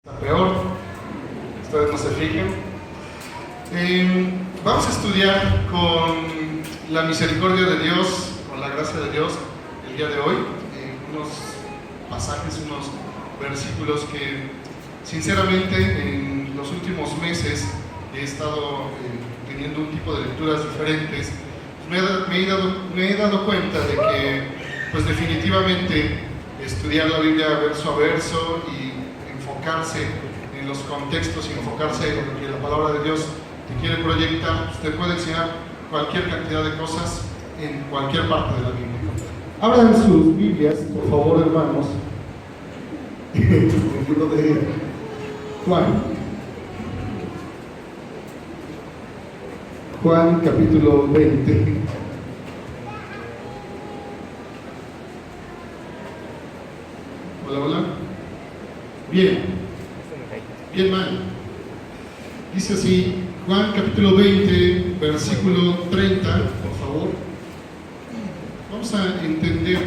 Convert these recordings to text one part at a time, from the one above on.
Está peor, ustedes no se fijan. Vamos a estudiar con la misericordia de Dios, con la gracia de Dios, el día de hoy, unos pasajes, unos versículos que sinceramente en los últimos meses he estado teniendo un tipo de lecturas diferentes. Me he dado cuenta de que pues definitivamente estudiar la Biblia verso a verso y enfocarse en los contextos y enfocarse en lo que la palabra de Dios te quiere proyectar, usted puede enseñar cualquier cantidad de cosas en cualquier parte de la Biblia. Abran sus Biblias, por favor, hermanos, el libro de Juan capítulo 20. Hola. Bien mal. Dice así, Juan capítulo 20, versículo 30, por favor. Vamos a entender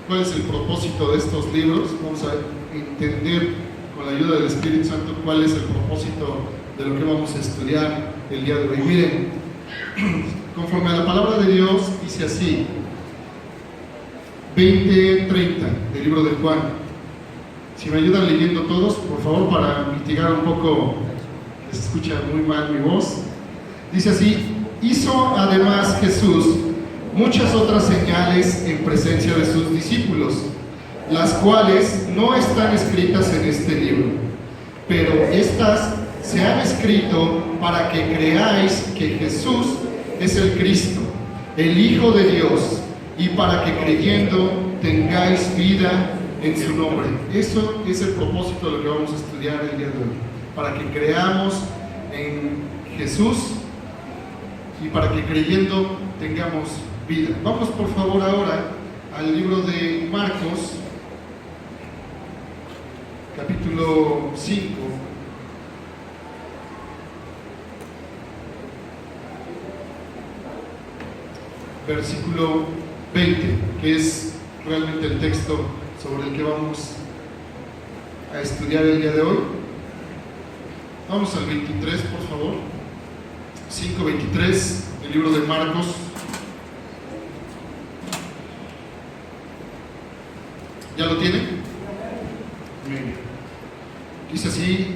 cuál es el propósito de estos libros. Vamos a entender con la ayuda del Espíritu Santo cuál es el propósito de lo que vamos a estudiar el día de hoy. Miren, conforme a la palabra de Dios, dice así, 20:30 del libro de Juan. Si me ayudan leyendo todos, por favor, para mitigar un poco, se escucha muy mal mi voz. Dice así: hizo además Jesús muchas otras señales en presencia de sus discípulos, las cuales no están escritas en este libro, pero estas se han escrito para que creáis que Jesús es el Cristo, el Hijo de Dios, y para que creyendo tengáis vida en su nombre. Eso es el propósito de lo que vamos a estudiar el día de hoy, para que creamos en Jesús y para que creyendo tengamos vida. Vamos por favor ahora al libro de Marcos, capítulo 5, versículo 20, que es realmente el texto sobre el que vamos a estudiar el día de hoy. Vamos al 23, por favor. 5:23 del libro de Marcos. ¿Ya lo tienen? Dice así,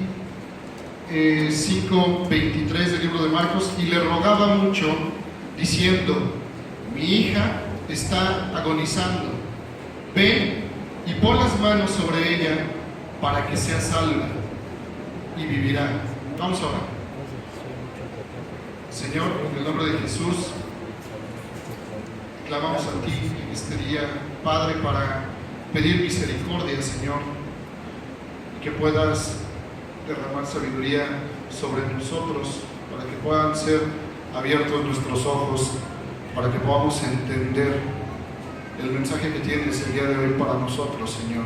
5:23 del libro de Marcos: y le rogaba mucho, diciendo: mi hija está agonizando, ven y pon las manos sobre ella para que sea salva y vivirá. Vamos a orar. Señor, en el nombre de Jesús, clamamos a ti en este día, Padre, para pedir misericordia, Señor, y que puedas derramar sabiduría sobre nosotros, para que puedan ser abiertos nuestros ojos, para que podamos entender el mensaje que tienes el día de hoy para nosotros, Señor.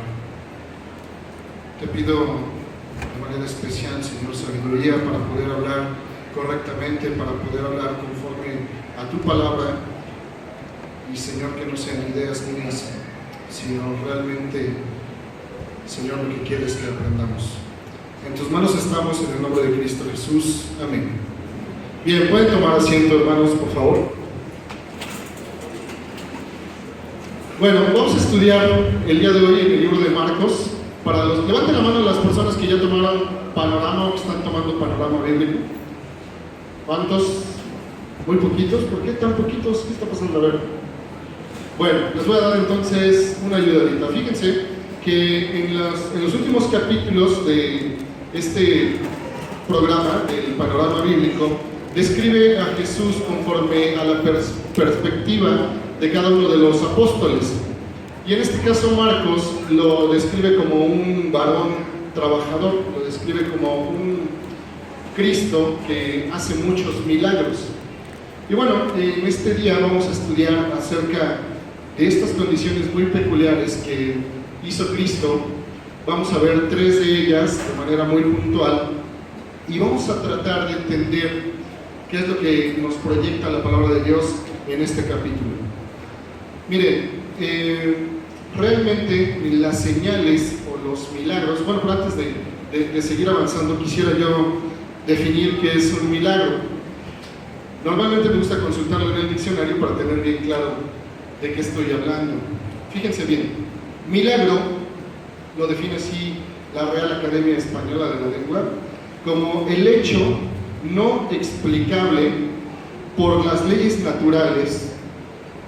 Te pido de manera especial, Señor, sabiduría para poder hablar correctamente, para poder hablar conforme a tu palabra, y Señor, que no sean ideas mías, sino realmente, Señor, lo que quieres que aprendamos. En tus manos estamos, en el nombre de Cristo Jesús. Amén. Bien, pueden tomar asiento, hermanos, por favor. Bueno, vamos a estudiar el día de hoy en el libro de Marcos. Levanten la mano las personas que ya tomaron panorama o que están tomando panorama bíblico. ¿Cuántos? Muy poquitos. ¿Por qué tan poquitos? ¿Qué está pasando? A ver. Bueno, les voy a dar entonces una ayudadita. Fíjense que en los últimos capítulos de este programa, del panorama bíblico, describe a Jesús conforme a la perspectiva de cada uno de los apóstoles. Y en este caso Marcos lo describe como un varón trabajador, lo describe como un Cristo que hace muchos milagros. Y bueno, en este día vamos a estudiar acerca de estas condiciones muy peculiares que hizo Cristo. Vamos a ver 3 de ellas de manera muy puntual y vamos a tratar de entender qué es lo que nos proyecta la palabra de Dios en este capítulo. Miren, realmente las señales o los milagros, bueno, pero antes de de seguir avanzando, quisiera yo definir qué es un milagro. Normalmente me gusta consultarlo en el diccionario para tener bien claro de qué estoy hablando. Fíjense bien, milagro lo define así la Real Academia Española de la Lengua como el hecho no explicable por las leyes naturales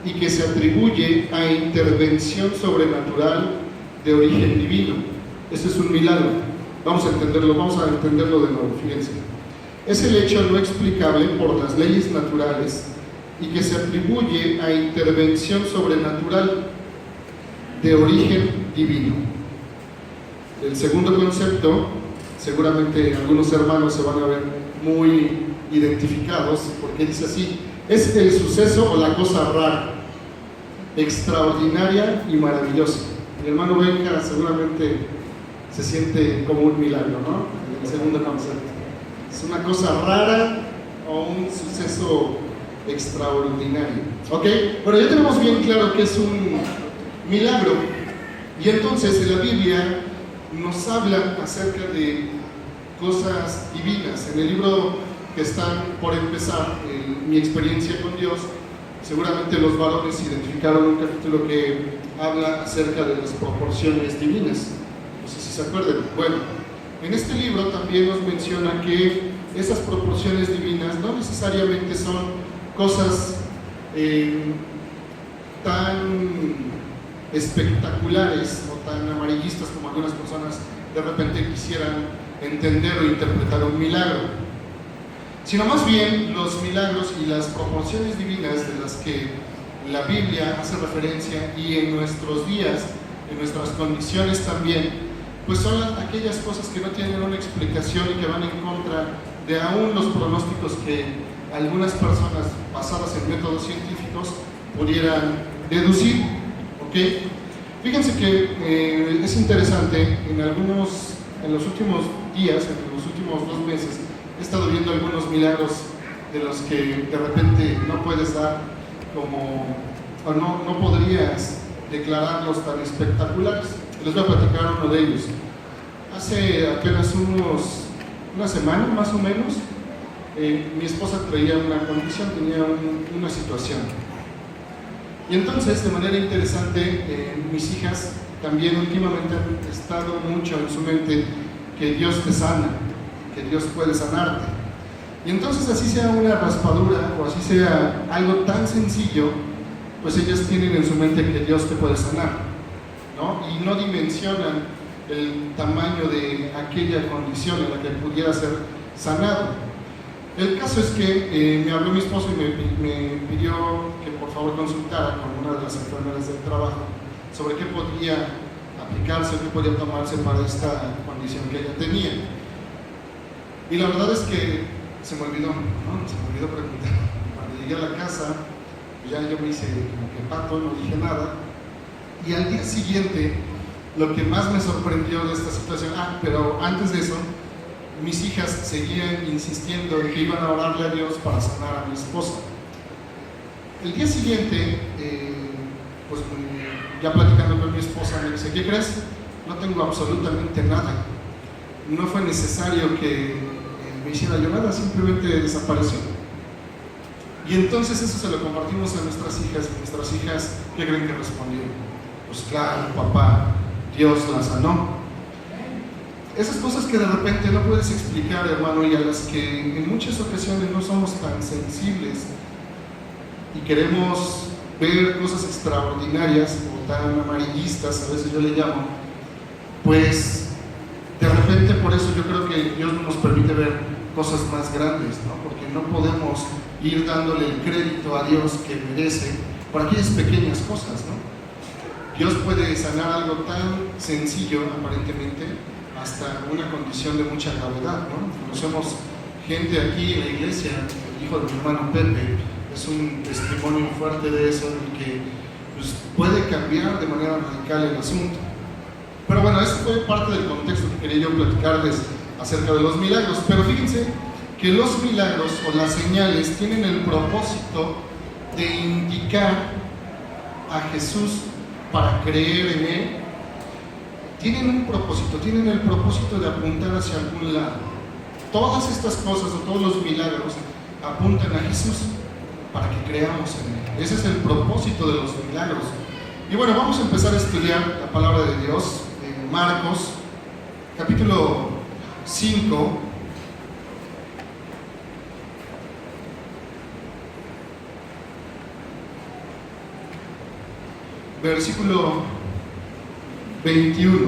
y que se atribuye a intervención sobrenatural de origen divino. Eso es un milagro. Vamos a entenderlo de nuevo, fíjense. Es el hecho no explicable por las leyes naturales y que se atribuye a intervención sobrenatural de origen divino. El segundo concepto, seguramente algunos hermanos se van a ver muy identificados, porque dice así: es el suceso o la cosa rara, extraordinaria y maravillosa. Mi hermano Benja seguramente se siente como un milagro, ¿no? El segundo concepto. Es una cosa rara o un suceso extraordinario. ¿Ok? Bueno, ya tenemos bien claro que es un milagro. Y entonces en la Biblia nos habla acerca de cosas divinas. En el libro que están por empezar, mi experiencia con Dios, seguramente los varones identificaron un capítulo que habla acerca de las proporciones divinas. No sé si se acuerdan. Bueno, en este libro también nos menciona que esas proporciones divinas no necesariamente son cosas tan espectaculares o tan amarillistas como algunas personas de repente quisieran entender o interpretar un milagro, sino más bien los milagros y las proporciones divinas de las que la Biblia hace referencia, y en nuestros días, en nuestras condiciones también, pues son aquellas cosas que no tienen una explicación y que van en contra de aún los pronósticos que algunas personas basadas en métodos científicos pudieran deducir. ¿Ok? Fíjense que es interesante, en los últimos días, en los últimos 2 meses, he estado viendo algunos milagros de los que de repente no puedes dar como, o no podrías declararlos tan espectaculares. Les voy a platicar uno de ellos. Hace apenas una semana más o menos, mi esposa traía una condición, tenía una situación. Y entonces, de manera interesante, mis hijas también últimamente han estado mucho en su mente que Dios te sana, que Dios puede sanarte. Y entonces, así sea una raspadura o así sea algo tan sencillo, pues ellas tienen en su mente que Dios te puede sanar, ¿no? Y no dimensionan el tamaño de aquella condición en la que pudiera ser sanado. El caso es que me habló mi esposo y me pidió que por favor consultara con una de las enfermeras del trabajo sobre qué podía aplicarse, qué podía tomarse para esta condición que ella tenía. Y la verdad es que se me olvidó preguntar. Cuando llegué a la casa, ya yo me hice como que pato, no dije nada. Y al día siguiente, lo que más me sorprendió de esta situación, pero antes de eso, mis hijas seguían insistiendo en que iban a orarle a Dios para sanar a mi esposa. El día siguiente, pues ya platicando con mi esposa, me dice: ¿qué crees? No tengo absolutamente nada. No fue necesario que me hiciera yo nada, simplemente desapareció. Y entonces eso se lo compartimos a nuestras hijas, y nuestras hijas, ¿qué creen que respondieron? Pues claro, papá, Dios la sanó. Esas cosas que de repente no puedes explicar, hermano, y a las que en muchas ocasiones no somos tan sensibles y queremos ver cosas extraordinarias o tan amarillistas, a veces yo le llamo, pues de repente por eso yo creo que Dios no nos permite ver cosas más grandes, ¿no? Porque no podemos ir dándole el crédito a Dios que merece por aquellas pequeñas cosas, ¿no? Dios puede sanar algo tan sencillo, aparentemente, hasta una condición de mucha gravedad, ¿no? Conocemos gente aquí en la iglesia, el hijo de mi hermano Pepe, es un testimonio fuerte de eso, y que pues, puede cambiar de manera radical el asunto. Pero bueno, eso fue parte del contexto que quería yo platicarles acerca de los milagros. Pero fíjense que los milagros o las señales tienen el propósito de indicar a Jesús para creer en Él tienen un propósito, tienen el propósito de apuntar hacia algún lado. Todas estas cosas o todos los milagros apuntan a Jesús para que creamos en Él. Ese es el propósito de los milagros. Y bueno, vamos a empezar a estudiar la palabra de Dios en Marcos, capítulo 5. Versículo 21.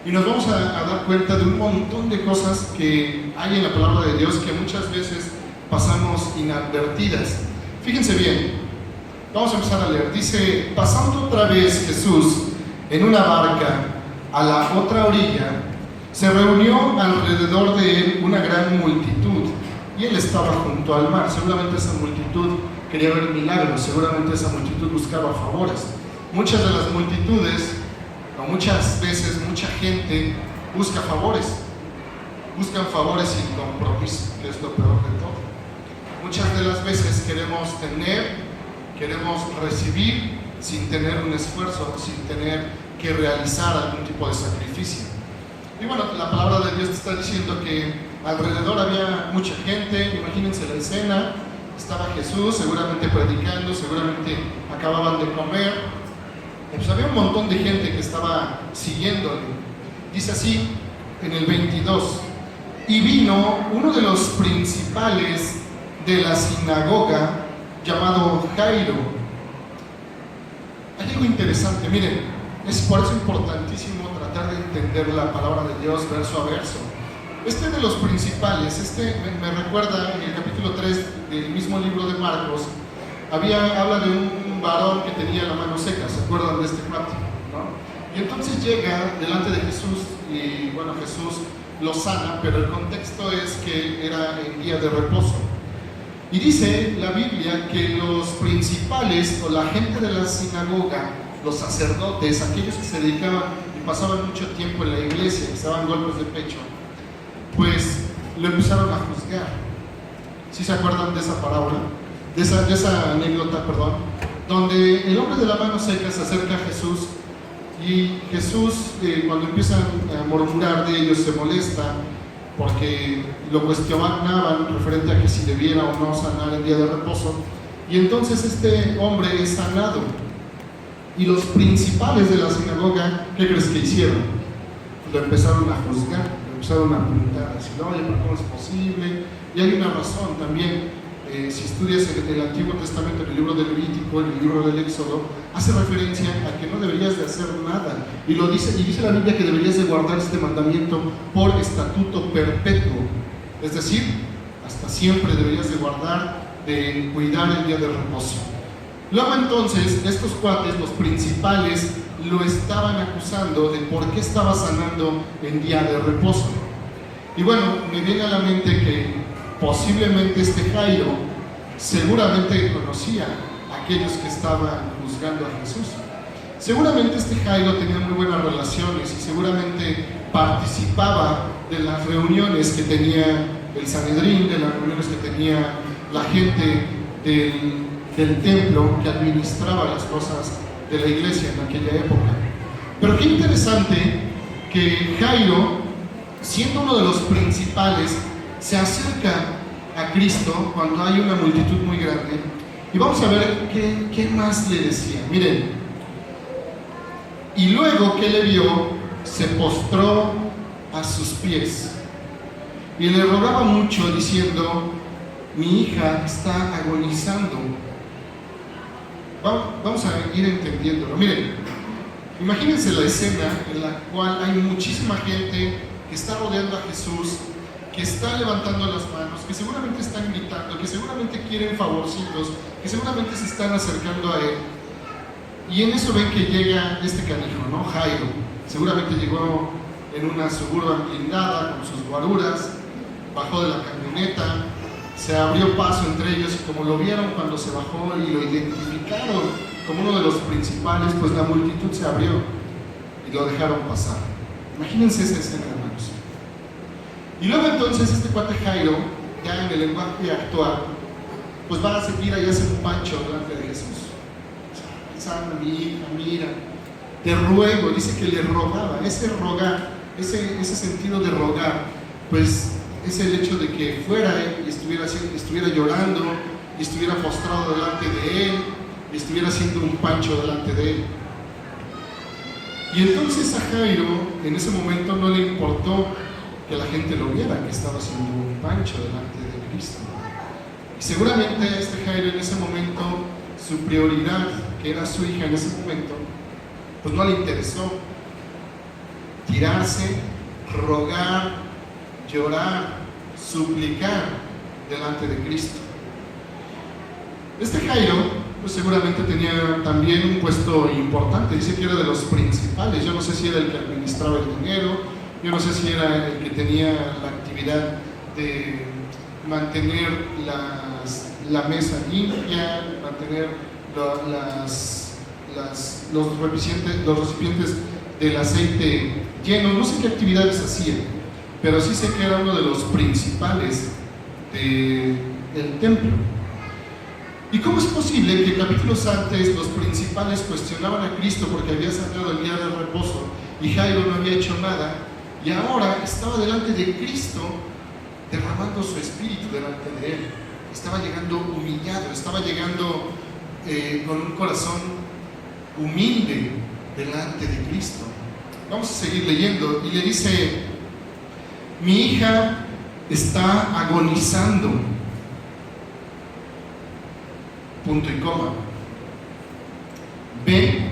Y nos vamos a dar cuenta de un montón de cosas que hay en la palabra de Dios que muchas veces pasamos inadvertidas. Fíjense bien, vamos a empezar a leer. Dice: pasando otra vez Jesús en una barca a la otra orilla, se reunió alrededor de él una gran multitud, y él estaba junto al mar. Seguramente esa multitud quería ver milagros, seguramente esa multitud buscaba favores. Muchas de las multitudes, o muchas veces, mucha gente busca favores, buscan favores sin compromiso, que es lo peor de todo. Muchas de las veces queremos recibir sin tener un esfuerzo, sin tener que realizar algún tipo de sacrificio. Y bueno, la palabra de Dios está diciendo que alrededor había mucha gente. Imagínense la escena: estaba Jesús seguramente predicando, seguramente acababan de comer. Pues había un montón de gente que estaba siguiéndole. Dice así en el 22: y vino uno de los principales de la sinagoga, llamado Jairo. Hay algo interesante, miren, es por eso importantísimo tratar de entender la palabra de Dios verso a verso. Este de los principales, me recuerda en el capítulo 3 del mismo libro de Marcos, habla de un varón que tenía la mano seca. ¿Se acuerdan de este cuate? ¿No? Y entonces llega delante de Jesús y bueno, Jesús lo sana, pero el contexto es que era en día de reposo. Y dice la Biblia que los principales o la gente de la sinagoga, los sacerdotes, aquellos que se dedicaban y pasaban mucho tiempo en la iglesia, que estaban golpes de pecho, pues lo empezaron a juzgar. ¿Sí se acuerdan de esa parábola? De esa anécdota, perdón, donde el hombre de la mano seca se acerca a Jesús, y Jesús, cuando empiezan a murmurar de ellos, se molesta porque lo cuestionaban referente a que si debiera o no sanar el día de reposo. Y entonces este hombre es sanado, y los principales de la sinagoga, ¿qué crees que hicieron? Lo empezaron a juzgar, lo empezaron a apuntar, a decir: oye, ¿pero cómo es posible? Y hay una razón también. Si estudias el Antiguo Testamento, en el libro del Levítico, en el libro del Éxodo, hace referencia a que no deberías de hacer nada, y dice la Biblia que deberías de guardar este mandamiento por estatuto perpetuo, es decir, hasta siempre deberías de guardar, de cuidar el día de reposo. Luego entonces estos cuates, los principales, lo estaban acusando de por qué estaba sanando en día de reposo. Y bueno, me viene a la mente que posiblemente este Jairo seguramente conocía a aquellos que estaban juzgando a Jesús. Seguramente este Jairo tenía muy buenas relaciones y seguramente participaba de las reuniones que tenía el Sanedrín, de las reuniones que tenía la gente del templo que administraba las cosas de la iglesia en aquella época. Pero qué interesante que Jairo, siendo uno de los principales, se acerca a Cristo cuando hay una multitud muy grande. Y vamos a ver qué más le decía. Miren: y luego que le vio, se postró a sus pies y le rogaba mucho, diciendo: mi hija está agonizando. Vamos a ir entendiéndolo. Miren, imagínense la escena en la cual hay muchísima gente que está rodeando a Jesús, que está levantando las manos, que seguramente están gritando, que seguramente quieren favorcitos, que seguramente se están acercando a él. Y en eso ven que llega este canijo, ¿no? Jairo. Seguramente llegó en una Suburban blindada con sus guaruras, bajó de la camioneta, se abrió paso entre ellos, y como lo vieron cuando se bajó y lo identificaron como uno de los principales, pues la multitud se abrió y lo dejaron pasar. Imagínense esa escena, hermanos. Y luego entonces este cuate Jairo, ya en el lenguaje actual, pues va a seguir ahí a hacer un pancho delante de Jesús. Sana mi hija, mira, te ruego, dice que le rogaba. Ese rogar, ese sentido de rogar, pues es el hecho de que fuera él y estuviera llorando, y estuviera postrado delante de él, y estuviera haciendo un pancho delante de él. Y entonces a Jairo en ese momento no le importó que la gente lo viera, que estaba haciendo un pancho delante de Cristo. Y seguramente a este Jairo en ese momento, su prioridad, que era su hija en ese momento, pues no le interesó tirarse, rogar, llorar, suplicar delante de Cristo. Este Jairo pues seguramente tenía también un puesto importante, dice que era de los principales. Yo no sé si era el que administraba el dinero, yo no sé si era el que tenía la actividad de mantener la mesa limpia, mantener los recipientes del aceite llenos. No sé qué actividades hacía, pero sí sé que era uno de los principales del templo. ¿Y cómo es posible que capítulos antes los principales cuestionaban a Cristo porque había sanado el día del reposo y Jairo no había hecho nada, y ahora estaba delante de Cristo derramando su espíritu delante de él? Estaba llegando humillado, estaba llegando con un corazón humilde delante de Cristo. Vamos a seguir leyendo, y le dice: mi hija está agonizando. Punto y coma. Ve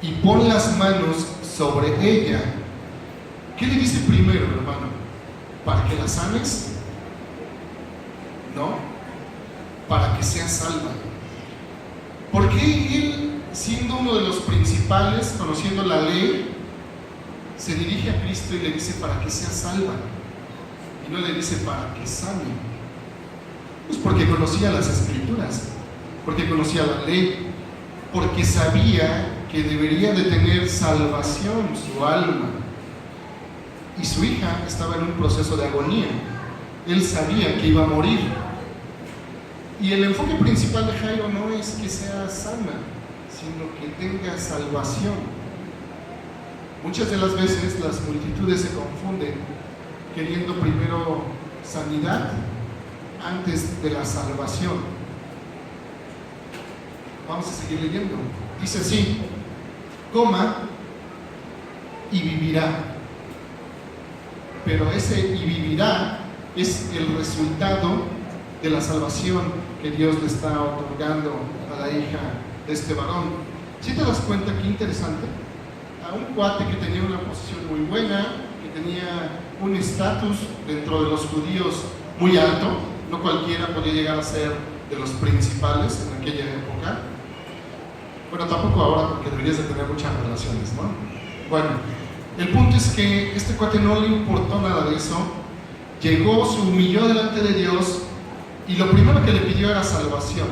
y pon las manos sobre ella. ¿Qué le dice primero, hermano? ¿Para que la sanes? No, para que sea salva. ¿Por qué él, siendo uno de los principales, conociendo la ley, se dirige a Cristo y le dice para que sea salva, y no le dice para que sane? Pues porque conocía las Escrituras, porque conocía la ley, porque sabía que debería de tener salvación su alma, y su hija estaba en un proceso de agonía. Él sabía que iba a morir, y el enfoque principal de Jairo no es que sea sana, sino que tenga salvación. Muchas de las veces las multitudes se confunden queriendo primero sanidad antes de la salvación. Vamos a seguir leyendo. Dice así: coma y vivirá. Pero ese y vivirá es el resultado de la salvación que Dios le está otorgando a la hija de este varón. ¿Sí te das cuenta qué interesante? A un cuate que tenía una posición muy buena, que tenía un estatus dentro de los judíos muy alto, no cualquiera podía llegar a ser de los principales en aquella época. Bueno, tampoco ahora, porque deberías de tener muchas relaciones, ¿no? Bueno, el punto es que este cuate no le importó nada de eso. Llegó, se humilló delante de Dios, y lo primero que le pidió era salvación.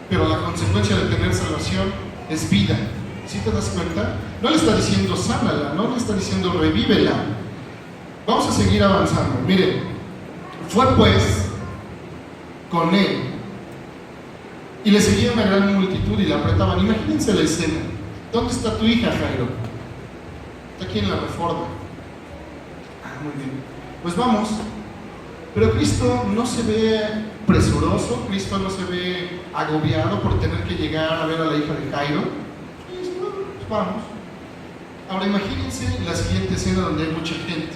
Pero la consecuencia de tener salvación es vida. ¿Sí te das cuenta? No le está diciendo sánala, no le está diciendo revívela. Vamos a seguir avanzando. Miren, fue pues con él, y le seguía una gran multitud y la apretaban. Imagínense la escena. ¿Dónde está tu hija, Jairo? Está aquí en la Reforma. Ah, muy bien. Pues vamos. Pero Cristo no se ve presuroso, Cristo no se ve agobiado por tener que llegar a ver a la hija de Jairo. Y dice: bueno, pues vamos. Ahora imagínense la siguiente escena donde hay mucha gente.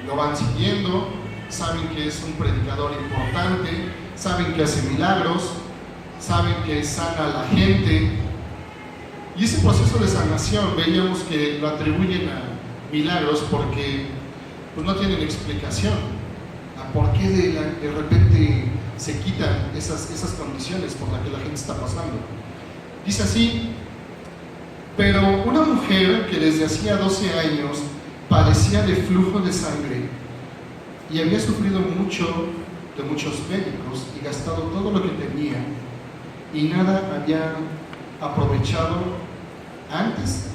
Lo van siguiendo, saben que es un predicador importante, saben que hace milagros, saben que sana a la gente. Y ese proceso de sanación veíamos que lo atribuyen a milagros porque pues no tienen explicación a por qué de repente se quitan esas condiciones por las que la gente está pasando. Dice así: pero una mujer que desde hacía 12 años padecía de flujo de sangre y había sufrido mucho de muchos médicos y gastado todo lo que tenía, y nada había aprovechado antes.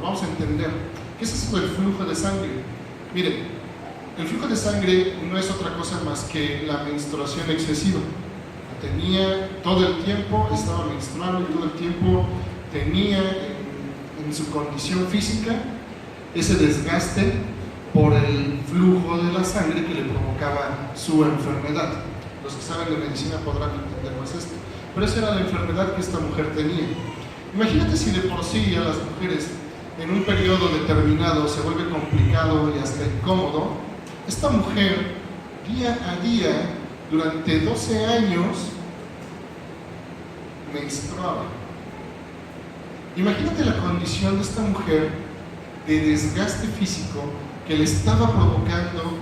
Vamos a entender qué es eso del flujo de sangre. Miren, el flujo de sangre no es otra cosa más que la menstruación excesiva. tenía todo el tiempo, estaba menstruando y todo el tiempo tenía en su condición física ese desgaste por el flujo de la sangre que le provocaba su enfermedad. Los que saben de medicina podrán entender más esto, pero esa era la enfermedad que esta mujer tenía. Imagínate si de por sí a las mujeres en un periodo determinado se vuelve complicado y hasta incómodo. Esta mujer día a día durante 12 años menstruaba. Imagínate la condición de esta mujer de desgaste físico que le estaba provocando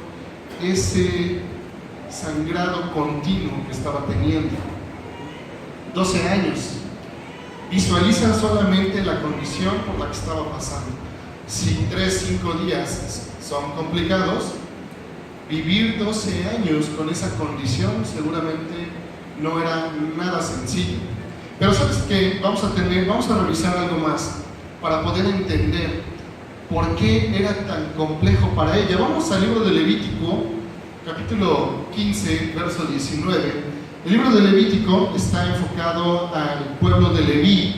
ese sangrado continuo que estaba teniendo. 12 años. Visualizan solamente la condición por la que estaba pasando. Si 3-5 días son complicados, vivir 12 años con esa condición seguramente no era nada sencillo. Pero sabes que vamos a revisar algo más para poder entender por qué era tan complejo para ella. Vamos al libro de Levítico, capítulo 15, verso 19. El libro de Levítico está enfocado al pueblo de Leví,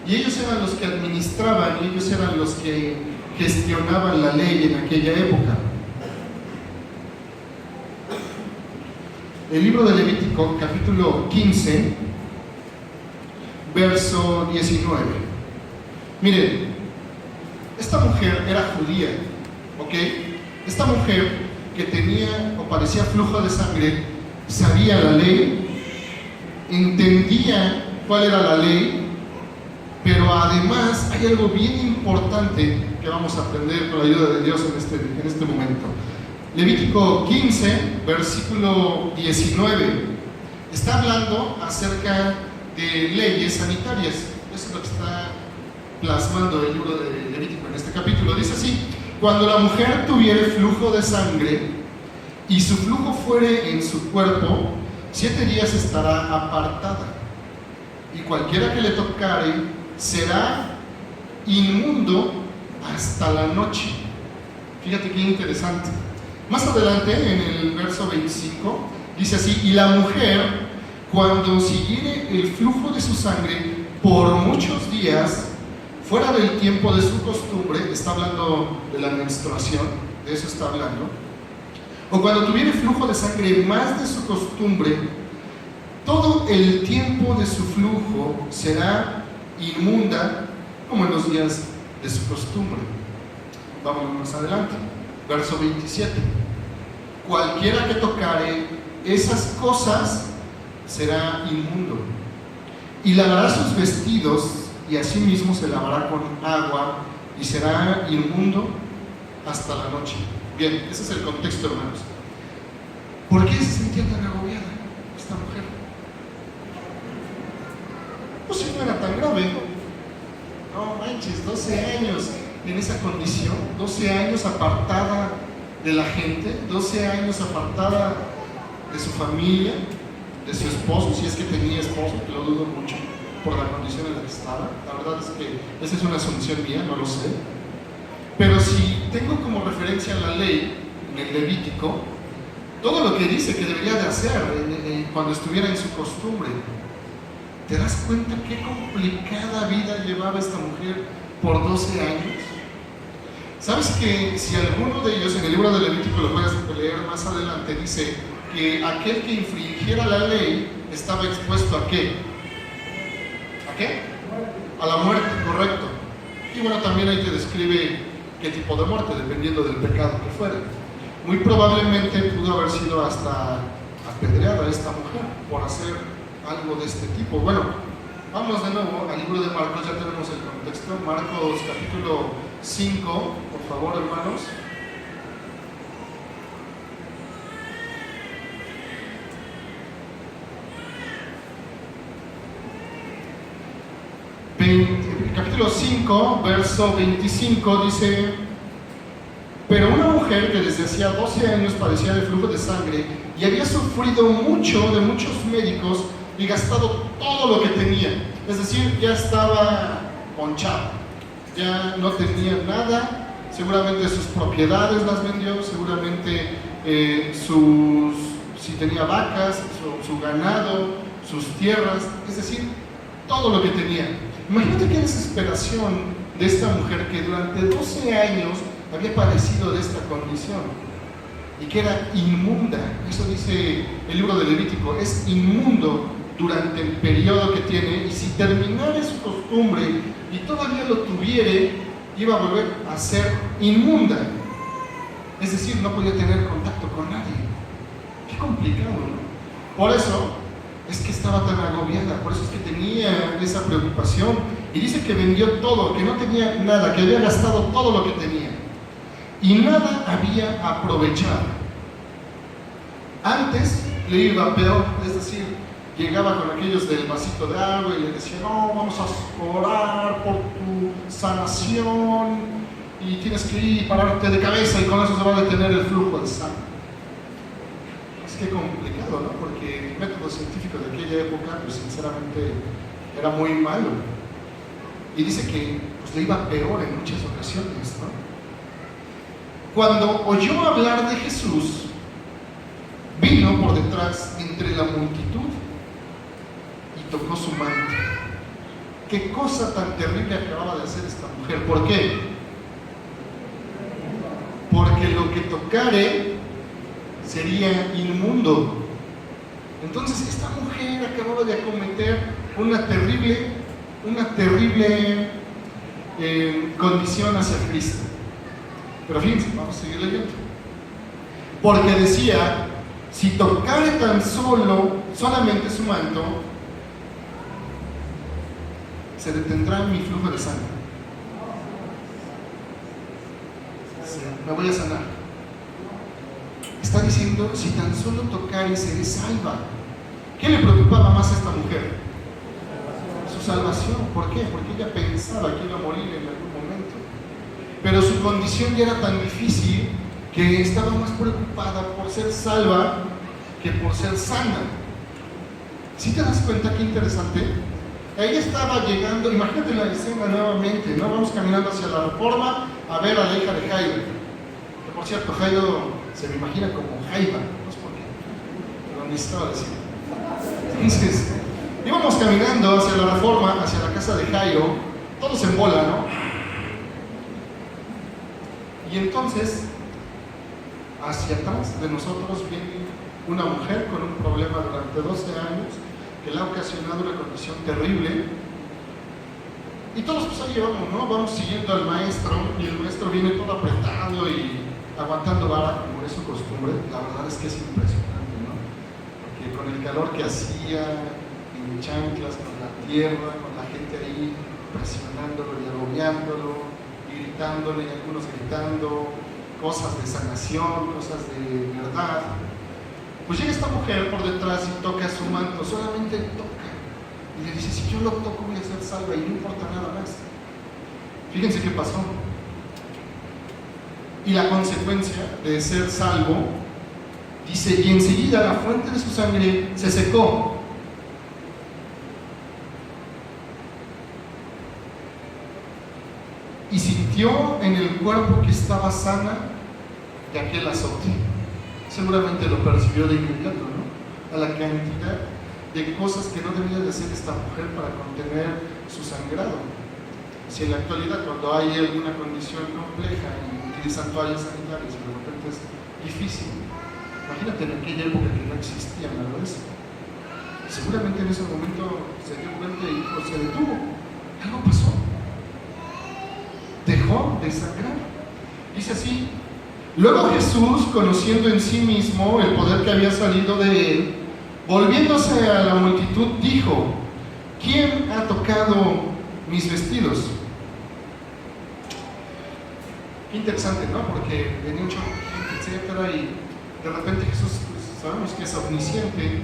y ellos eran los que administraban, y ellos eran los que gestionaban la ley en aquella época. El libro de Levítico, capítulo 15, verso 19. Miren, esta mujer era judía, ¿ok? Esta mujer que tenía o padecía flujo de sangre, sabía la ley, entendía cuál era la ley, pero además hay algo bien importante que vamos a aprender con la ayuda de Dios en este momento. Levítico 15, versículo 19, está hablando acerca de leyes sanitarias. Eso es lo que está plasmando el libro de Levítico en este capítulo. Dice así: cuando la mujer tuviere flujo de sangre y su flujo fuere en su cuerpo, 7 días estará apartada, y cualquiera que le tocare será inmundo hasta la noche. Fíjate qué interesante. Más adelante, en el verso 25, dice así: y la mujer, cuando siguiere el flujo de su sangre por muchos días, fuera del tiempo de su costumbre, está hablando de la menstruación, de eso está hablando, o cuando tuviere flujo de sangre más de su costumbre, todo el tiempo de su flujo será inmunda como en los días de su costumbre. Vamos más adelante, verso 27. Cualquiera que tocare esas cosas será inmundo, y lavará sus vestidos, y asimismo se lavará con agua, y será inmundo hasta la noche. Bien, ese es el contexto, hermanos. ¿Por qué se sentía tan agobiada esta mujer? Pues si no era tan grave. No manches, 12 años en esa condición, 12 años apartada de la gente, 12 años apartada de su familia, de su esposo, si es que tenía esposo, que lo dudo mucho por la condición en la que estaba. La verdad es que esa es una asunción mía, no lo sé. Pero si tengo como referencia la ley en el Levítico, todo lo que dice que debería de hacer cuando estuviera en su costumbre, ¿te das cuenta qué complicada vida llevaba esta mujer por 12 años? ¿Sabes que si alguno de ellos, en el libro de Levítico, lo puedes leer más adelante, dice que aquel que infringiera la ley estaba expuesto a qué? ¿A qué? A la muerte, correcto. Y bueno, también ahí te describe qué tipo de muerte, dependiendo del pecado que fuera. Muy probablemente pudo haber sido hasta apedreada esta mujer por hacer algo de este tipo. Bueno, vamos de nuevo al libro de Marcos, ya tenemos el contexto. Marcos capítulo 5, por favor, hermanos. Capítulo 5, verso 25 dice: pero una mujer que desde hacía 12 años padecía de flujo de sangre y había sufrido mucho de muchos médicos y gastado todo lo que tenía, es decir, ya estaba ponchado, ya no tenía nada, seguramente sus propiedades las vendió, seguramente si tenía vacas, su ganado, sus tierras, es decir, todo lo que tenía. Imagínate qué desesperación de esta mujer que durante 12 años había padecido de esta condición y que era inmunda. Eso dice el libro de Levítico, es inmundo durante el periodo que tiene, y si terminara su costumbre y todavía lo tuviere, iba a volver a ser inmunda. Es decir, no podía tener contacto con nadie. Qué complicado, ¿no? Por eso es que estaba tan agobiada, por eso es que tenía esa preocupación, y dice que vendió todo, que no tenía nada, que había gastado todo lo que tenía y nada había aprovechado. Antes le iba peor, es decir, llegaba con aquellos del vasito de agua y le decía, no, vamos a orar por tu sanación y tienes que ir y pararte de cabeza y con eso se va a detener el flujo de sangre. Es que complicado, ¿no? Porque el método científico de aquella época, pues sinceramente era muy malo. Y dice que pues, le iba peor en muchas ocasiones, ¿no? Cuando oyó hablar de Jesús, vino por detrás entre la multitud y tocó su manto. Qué cosa tan terrible acababa de hacer esta mujer. ¿Por qué? Porque lo que tocare sería inmundo. Entonces esta mujer acababa de acometer una terrible condición hacia Cristo. Pero fíjense, vamos a seguir leyendo. Porque decía, si tocare tan solamente su manto, se detendrá mi flujo de sangre. Me voy a sanar. Está diciendo, si tan solo tocare seré salva. ¿Qué le preocupaba más a esta mujer? Su salvación. ¿Por qué? Porque ella pensaba que iba a morir en algún momento. Pero su condición ya era tan difícil que estaba más preocupada por ser salva que por ser sana. ¿Sí te das cuenta qué interesante? Ella estaba llegando, imagínate la escena nuevamente, ¿no? Vamos caminando hacia la Reforma a ver a la hija de Jairo. Que por cierto, Jairo se me imagina como Jaiba, no sé por qué, pero necesitaba decir. Entonces, íbamos caminando hacia la Reforma, hacia la casa de Jairo, todos en bola, ¿no? Y entonces, hacia atrás de nosotros viene una mujer con un problema durante 12 años que le ha ocasionado una condición terrible. Y todos pues ahí vamos, ¿no? Vamos siguiendo al maestro, y el maestro viene todo apretado y aguantando vara, como es su costumbre. La verdad es que es impresionante, ¿no? Porque con el calor que hacía, en chanclas, con la tierra, con la gente ahí presionándolo y agobiándolo, y gritándole, y algunos gritando cosas de sanación, cosas de verdad. Pues llega esta mujer por detrás y toca su manto, solamente toca. Y le dice, si yo lo toco voy a ser salva y no importa nada más. Fíjense qué pasó. Y la consecuencia de ser salvo, dice, y enseguida la fuente de su sangre se secó. Y sintió en el cuerpo que estaba sana de aquel azote. Seguramente lo percibió de inmediato, ¿no? A la cantidad de cosas que no debía de hacer esta mujer para contener su sangrado. Si en la actualidad, cuando hay alguna condición compleja y utilizan toallas sanitarias y de repente es difícil, imagínate en aquella época que no existía nada de eso. Seguramente en ese momento se dio cuenta y se detuvo. Algo pasó. Dejó de sangrar. Dice así. Luego Jesús, conociendo en sí mismo el poder que había salido de él, volviéndose a la multitud, dijo, ¿quién ha tocado mis vestidos? Qué interesante, ¿no? Porque venía un chorro de gente, etcétera, y de repente Jesús, pues, sabemos que es omnisciente,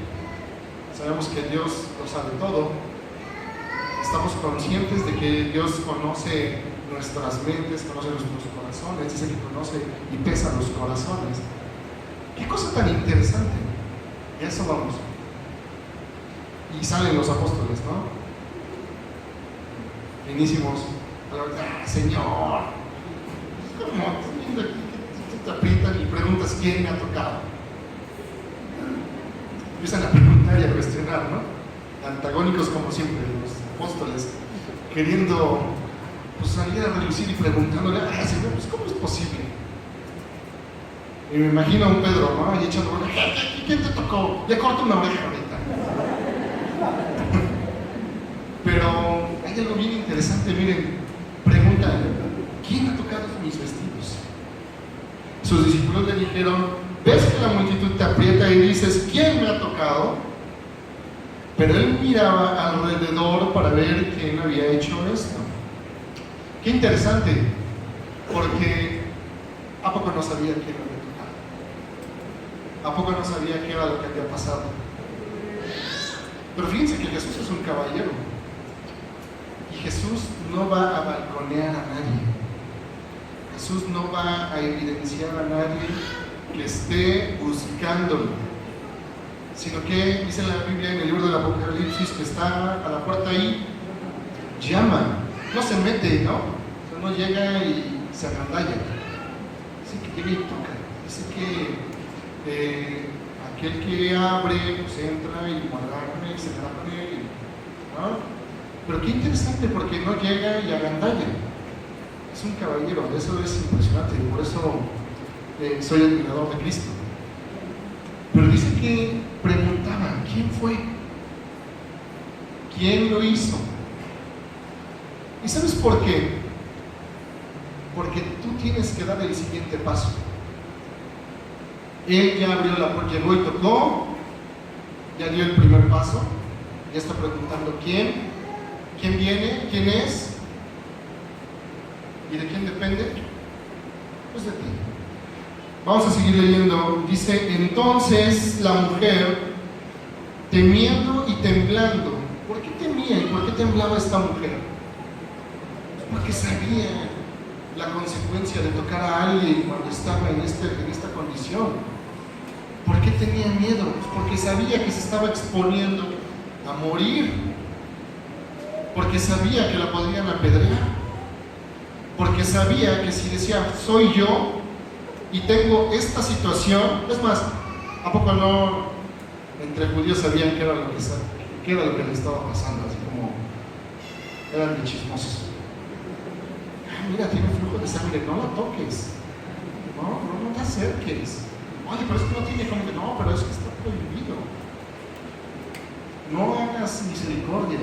sabemos que Dios lo sabe todo, estamos conscientes de que Dios conoce nuestras mentes, conoce nuestros corazones, dice que conoce y pesa los corazones. Qué cosa tan interesante. Y a eso vamos. Y salen los apóstoles, ¿no? Finísimos. Señor, ¿cómo? Te aprietan y preguntas quién me ha tocado. Empiezan a preguntar y a cuestionar, ¿no? antagónicos como siempre, los apóstoles, queriendo pues, salir a relucir y preguntándole, Señor, pues ¿cómo es posible? Y me imagino a un Pedro, ¿no? Y echando, ¿quién te tocó? Le corto una oreja ahorita. Pero hay algo bien interesante, miren, pregunta, ¿quién ha tocado mis vestidos? Sus discípulos le dijeron, ves que la multitud te aprieta y dices, ¿quién me ha tocado? Pero él miraba alrededor para ver quién había hecho esto. Qué interesante, porque ¿a poco no sabía quién lo había tocado? ¿A poco no sabía qué era lo que había pasado? Pero fíjense que Jesús es un caballero. Y Jesús no va a balconear a nadie. Jesús no va a evidenciar a nadie que esté buscándolo, sino que dice la Biblia en el libro del Apocalipsis que está a la puerta ahí, llama, no se mete, ¿no? O sea, no llega y se agandalla. Dice que llega y toca. Dice que aquel que abre, pues entra y agarra y se abre, ¿no? Pero qué interesante, porque no llega y agandalla. Es un caballero, eso es impresionante, por eso soy admirador de Cristo. Pero dice que preguntaba, ¿quién fue? ¿Quién lo hizo? ¿Y sabes por qué? Porque tú tienes que dar el siguiente paso. Él ya abrió la puerta, llegó y tocó, ya dio el primer paso, ya está preguntando quién viene, quién es y de quién depende. Pues de ti. Vamos a seguir leyendo. Dice, entonces la mujer, temiendo y temblando. ¿Por qué temía y por qué temblaba esta mujer? Porque sabía la consecuencia de tocar a alguien cuando estaba en esta condición. ¿Por qué tenía miedo? Pues porque sabía que se estaba exponiendo a morir. Porque sabía que la podrían apedrear. Porque sabía que si decía, soy yo y tengo esta situación, es más, ¿a poco no entre judíos sabían qué era lo que le estaba pasando? Así como eran de chismosos. Mira, tiene flujo de sangre, no la toques, no te acerques. Oye, pero es que no tiene como que, no, pero es que está prohibido. No hagas misericordia,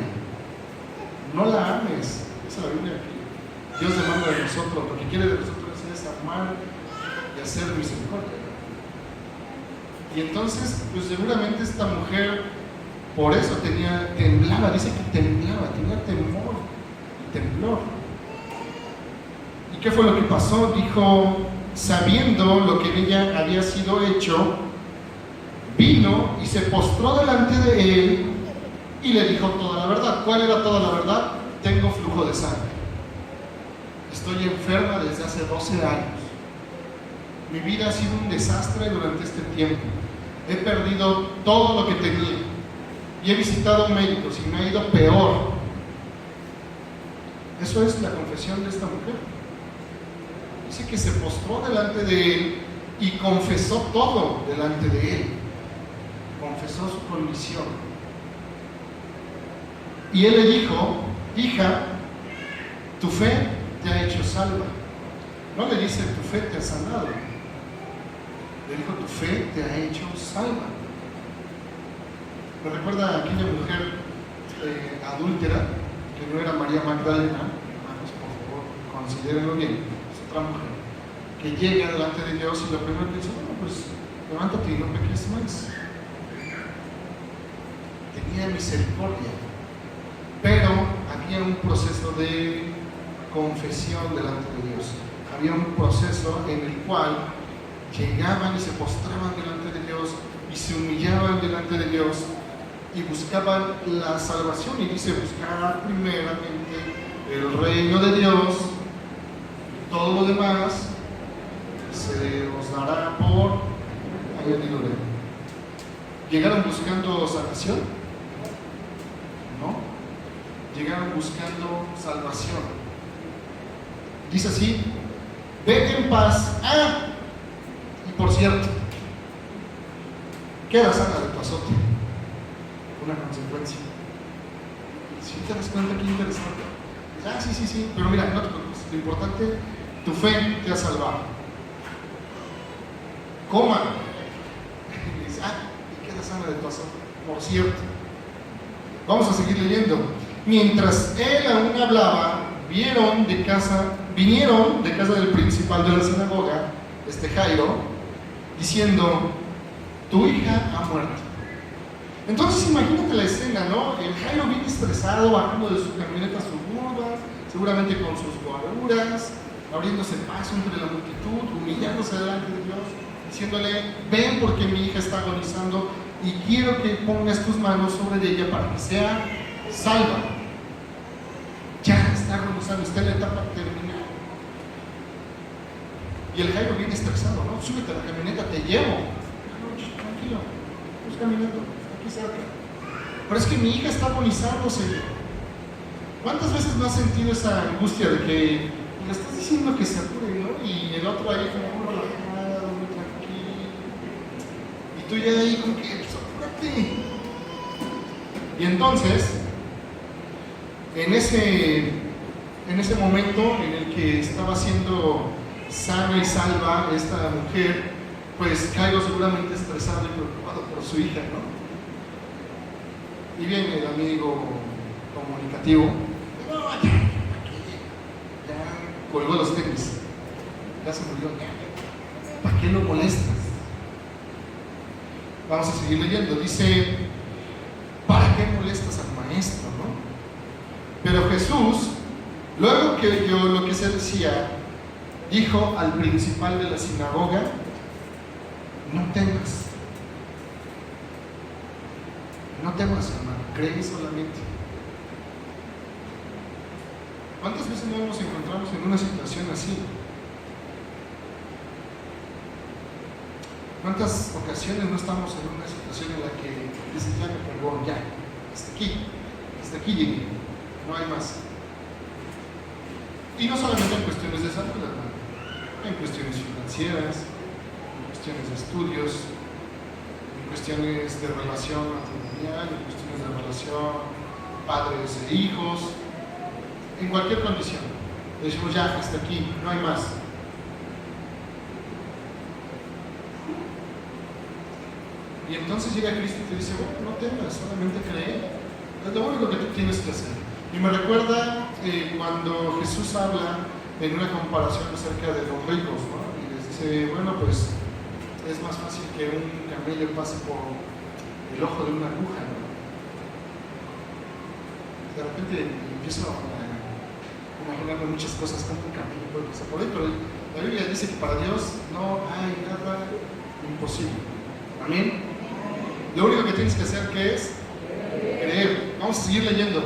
no la ames. Dice la Biblia aquí. Dios demanda de nosotros, lo que quiere de nosotros es amar y hacer misericordia. Y entonces, pues seguramente esta mujer, por eso temblaba, dice que temblaba, tenía temor y temblor. ¿Y qué fue lo que pasó? Dijo, sabiendo lo que en ella había sido hecho, vino y se postró delante de él y le dijo toda la verdad. ¿Cuál era toda la verdad? Tengo flujo de sangre. Estoy enferma desde hace 12 años. Mi vida ha sido un desastre durante este tiempo. He perdido todo lo que tenía. Y he visitado médicos y me ha ido peor. Eso es la confesión de esta mujer. Dice que se postró delante de él y confesó todo delante de él. Confesó su condición. Y él le dijo, hija, tu fe te ha hecho salva. No le dice, tu fe te ha sanado. Le dijo, tu fe te ha hecho salva. Me recuerda a aquella mujer adúltera, que no era María Magdalena. Hermanos, por favor, considérenlo bien. Es otra mujer que llega delante de Dios y lo primero que dice, bueno, pues levántate y no peques más. Tenía misericordia, pero había un proceso de confesión delante de Dios. Había un proceso en el cual llegaban y se postraban delante de Dios y se humillaban delante de Dios y buscaban la salvación. Y dice, buscar primeramente el reino de Dios, y todo lo demás se os dará por añadidura. ¿Llegaron buscando salvación? No. Llegaron buscando salvación. Dice así, vete en paz. Y por cierto, queda sana de tu azote. Una consecuencia. ¿Sí te das cuenta qué interesante? Sí, pero mira, no te preocupes, lo importante, tu fe te ha salvado. Coma. Y dice, y queda sana de tu asunto. Por cierto, vamos a seguir leyendo. Mientras él aún hablaba, vinieron de casa del principal de la sinagoga, Jairo, diciendo, tu hija ha muerto. Entonces imagínate la escena, ¿no? El Jairo viene estresado, bajando de su camioneta suburban, seguramente con sus guaruras, abriéndose paso entre la multitud, humillándose delante de Dios, diciéndole, ven porque mi hija está agonizando y quiero que pongas tus manos sobre ella para que sea salva. Ya está agonizando, está en la etapa terminal. Y el Jairo viene estresado, ¿no? Súbete a la camioneta, te llevo. Tranquilo, pues caminando, aquí cerca. Pero es que mi hija está agonizándose. ¿Cuántas veces no has sentido esa angustia de que le estás diciendo que se apure, ¿no? Y el otro ahí como muy relajado, muy tranquilo. Y tú ya ahí como que, pues apúrate. Y entonces, en ese momento en el que estaba siendo sana y salva esta mujer, pues Jairo seguramente estresado y preocupado por su hija, ¿no? Y viene el amigo comunicativo, no, ya colgó los tenis, ya se murió, ¿para qué lo molestas? Vamos a seguir leyendo, dice, ¿para qué molestas al maestro, no? Pero Jesús, luego que oyó lo que se decía, dijo al principal de la sinagoga, no temas, hermano, cree solamente. ¿Cuántas veces no nos encontramos en una situación así? ¿Cuántas ocasiones no estamos en una situación en la que dices, ya me cargó, ya, hasta aquí llegué, no hay más? Y no solamente en cuestiones de salud, hermano, en cuestiones financieras, en cuestiones de estudios, en cuestiones de relación matrimonial, en cuestiones de relación padres e hijos, en cualquier condición. Decimos ya, hasta aquí, no hay más. Y entonces llega Cristo y te dice, bueno, no temas, solamente cree. Es lo único que tú tienes que hacer. Y me recuerda cuando Jesús habla en una comparación acerca de los ricos, ¿no? Y les dice, bueno, pues es más fácil que un camello pase por el ojo de una aguja, ¿no? De repente empiezo a imaginarme muchas cosas, como un camello puede pasar por ahí, pero la Biblia dice que para Dios no hay nada imposible. Amén. Lo único que tienes que hacer, ¿qué es? Creer. Vamos a seguir leyendo.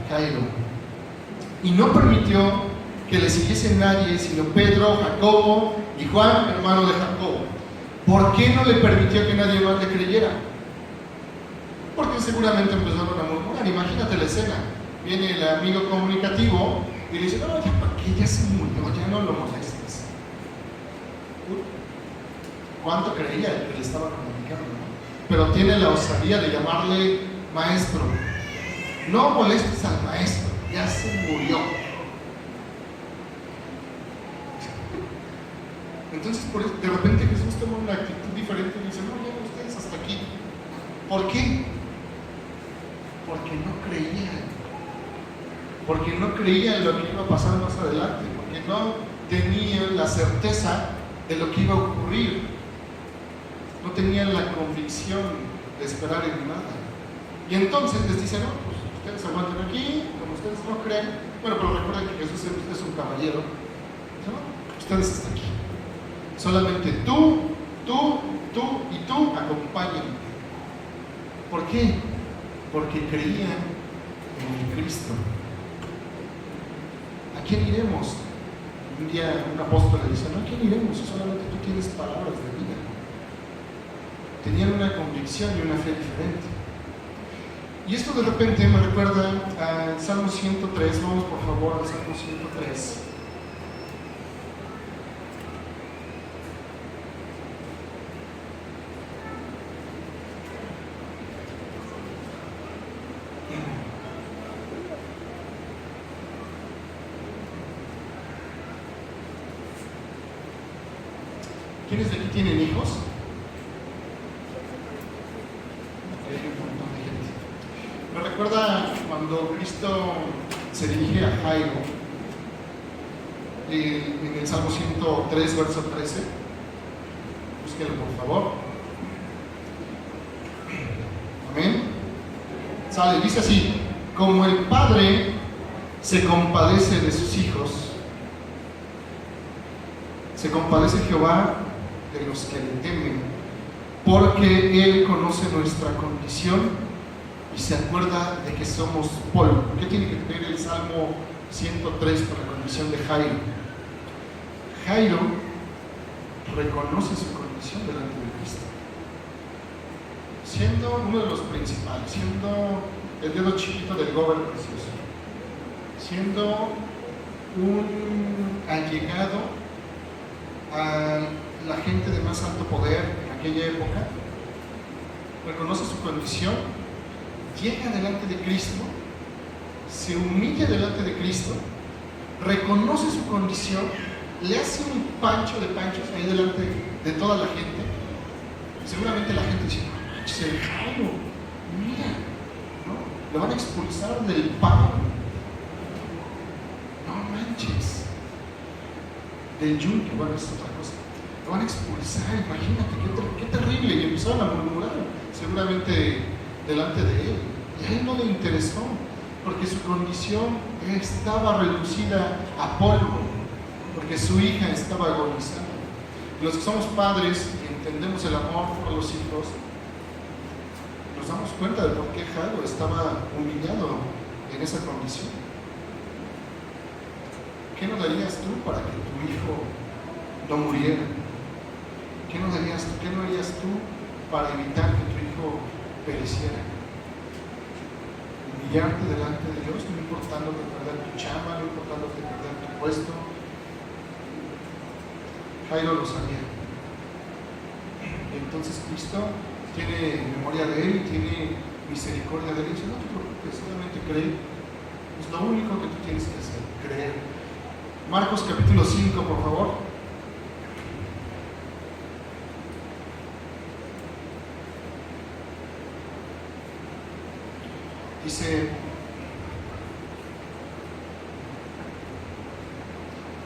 Jairo. Y no permitió que le siguiese nadie, sino Pedro, Jacobo y Juan, hermano de Jacobo. ¿Por qué no le permitió que nadie más le creyera? Porque seguramente empezaron a murmurar. Imagínate la escena. Viene el amigo comunicativo y le dice, no, ya para qué, ya se murió, ya no lo molestes. ¿Cuánto creía el que le estaba comunicando? Pero tiene la osadía de llamarle maestro. No molestes al maestro, ya se murió. Entonces, de repente Jesús toma una actitud diferente y dice, no, ya ustedes hasta aquí. ¿Por qué? Porque no creían. Porque no creían en lo que iba a pasar más adelante. Porque no tenían la certeza de lo que iba a ocurrir. No tenían la convicción de esperar en nada. Y entonces les dice, no, pues ustedes aguanten aquí, como ustedes no creen. Bueno, pero recuerden que Jesús es un caballero. ¿No? Ustedes hasta aquí. Solamente tú y tú acompáñenme. ¿Por qué? Porque creían en Cristo. ¿A quién iremos? Un día un apóstol le dice, no, ¿a quién iremos? Solamente tú tienes palabras de vida. Tenían una convicción y una fe diferente. Y esto de repente me recuerda al Salmo 103. Vamos por favor al Salmo 103. ¿Quiénes de aquí tienen hijos? Hay un montón de gente. Me recuerda cuando Cristo se dirige a Jairo en el Salmo 103, verso 13. Búsquenlo, por favor. Amén. Sale, dice así: como el Padre se compadece de sus hijos, se compadece Jehová de los que le temen, porque Él conoce nuestra condición y se acuerda de que somos polvo. ¿Qué tiene que ver el Salmo 103 con la condición de Jairo? Jairo reconoce su condición delante de Cristo, siendo uno de los principales, siendo el dedo chiquito del gobernador precioso, siendo un allegado a la gente de más alto poder en aquella época. Reconoce su condición, llega delante de Cristo, se humilla delante de Cristo, reconoce su condición, le hace un pancho de panchos ahí delante de toda la gente. Seguramente la gente dice: no manches, el Jairo, mira, ¿no? Lo van a expulsar del pan. No manches. Del yunque, bueno, es otra cosa. Lo van a expulsar, imagínate, qué terrible. Y empezaron a murmurar, seguramente delante de él. Y a él no le interesó, porque su condición estaba reducida a polvo, porque su hija estaba agonizando. Los que somos padres y entendemos el amor por los hijos, nos damos cuenta de por qué Jairo estaba humillado en esa condición. ¿Qué no darías tú para que tu hijo no muriera? ¿Qué no harías tú para evitar que tu hijo pereciera? Humillarte delante de Dios, no importando perder tu chamba, no importando perder tu puesto. Jairo lo sabía. Y entonces Cristo tiene memoria de él y tiene misericordia de él. Y dice: no te preocupes, solamente cree. Es lo único que tú tienes que hacer, creer. Marcos capítulo 5, por favor. Dice: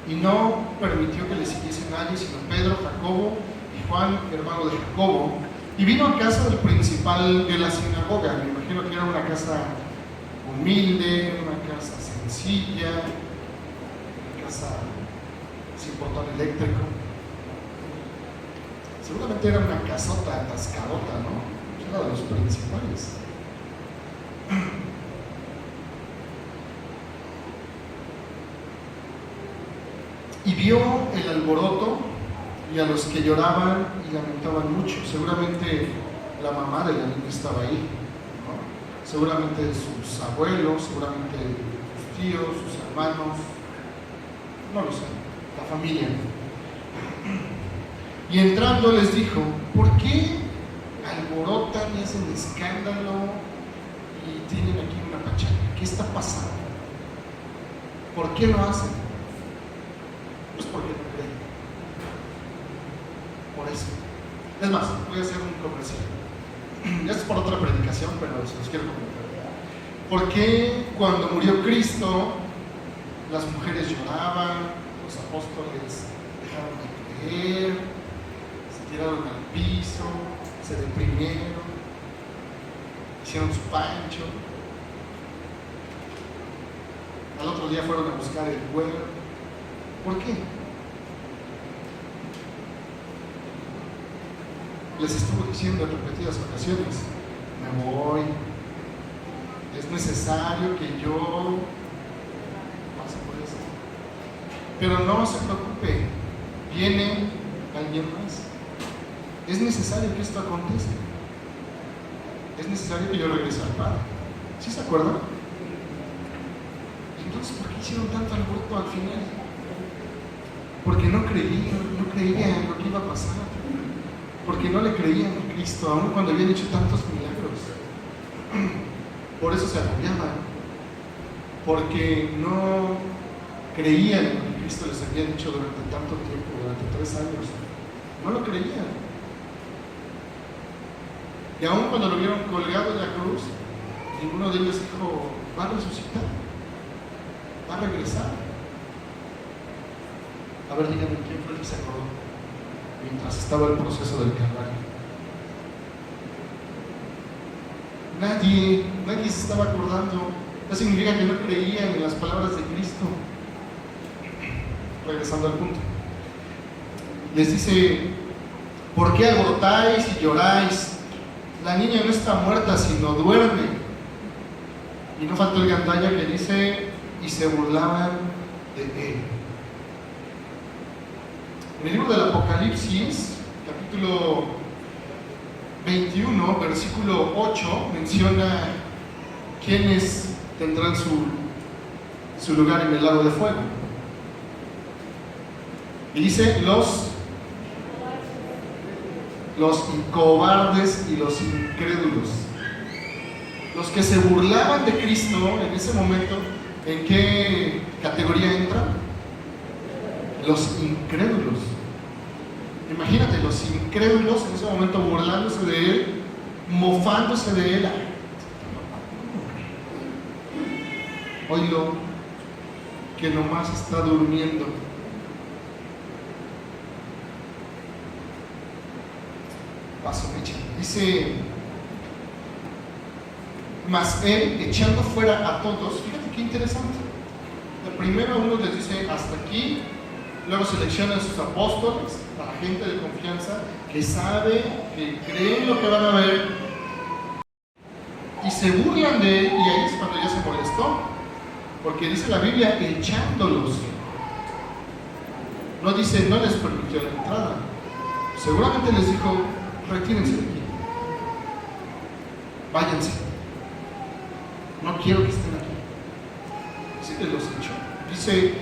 y no permitió que le siguiese nadie, sino Pedro, Jacobo y Juan, hermano de Jacobo, y vino a casa del principal de la sinagoga. Me imagino que era una casa humilde, una casa sencilla, una casa sin portón eléctrico. Seguramente era una casota atascadota, ¿no? Era de los principales. Y vio el alboroto y a los que lloraban y lamentaban mucho. Seguramente la mamá de la niña estaba ahí, ¿no? Seguramente sus abuelos, seguramente sus tíos, sus hermanos, no lo sé, la familia. Y entrando les dijo: ¿por qué alborotan y hacen escándalo y tienen aquí una pachanga? ¿Qué está pasando? ¿Por qué lo hacen? Pues porque no creen. Por eso. Es más, voy a hacer un comercial. Esto es por otra predicación, pero se los quiero comentar. ¿Por qué cuando murió Cristo las mujeres lloraban, los apóstoles dejaron de creer, se tiraron al piso, se deprimieron, hicieron su pancho, al otro día fueron a buscar el huevo? ¿Por qué? Les estuvo diciendo en repetidas ocasiones: me voy, es necesario que yo pase por esto. Pero no se preocupe, viene alguien más. Es necesario que esto acontezca. Es necesario que yo regrese al Padre. ¿Sí se acuerdan? Entonces, ¿por qué hicieron tanto alboroto al final? Porque no creían en lo que iba a pasar. Porque no le creían a Cristo, aun cuando habían hecho tantos milagros. Por eso se agobiaban. Porque no creían en lo que Cristo les había dicho durante tanto tiempo, durante 3 años. no lo creían. Y aún cuando lo vieron colgado en la cruz, ninguno de ellos dijo, va a resucitar, va a regresar. A ver, díganme, ¿quién fue el que se acordó mientras estaba el proceso del Calvario? Nadie se estaba acordando. Eso significa que no creían en las palabras de Cristo. Regresando al punto, les dice, ¿por qué agotáis y lloráis? La niña no está muerta, sino duerme. Y no faltó el gandalla que dice, y se burlaban de él. En el libro del Apocalipsis, capítulo 21, versículo 8, menciona quiénes tendrán su lugar en el lago de fuego. Y dice, los cobardes y los incrédulos. Los que se burlaban de Cristo en ese momento, ¿en qué categoría entran? Los incrédulos. Imagínate, los incrédulos en ese momento burlándose de él, mofándose de él. Oílo, que nomás está durmiendo. Paso mecha. Dice, mas él, echando fuera a todos, fíjate qué interesante. Primero uno les dice hasta aquí, luego selecciona a sus apóstoles, a la gente de confianza que sabe, que creen lo que van a ver, y se burlan de él, y ahí es cuando ya se molestó, porque dice la Biblia, echándolos. No dice, no les permitió la entrada. Seguramente les dijo, retírense de aquí, váyanse, no quiero que estén aquí. Así que los echó. Dice,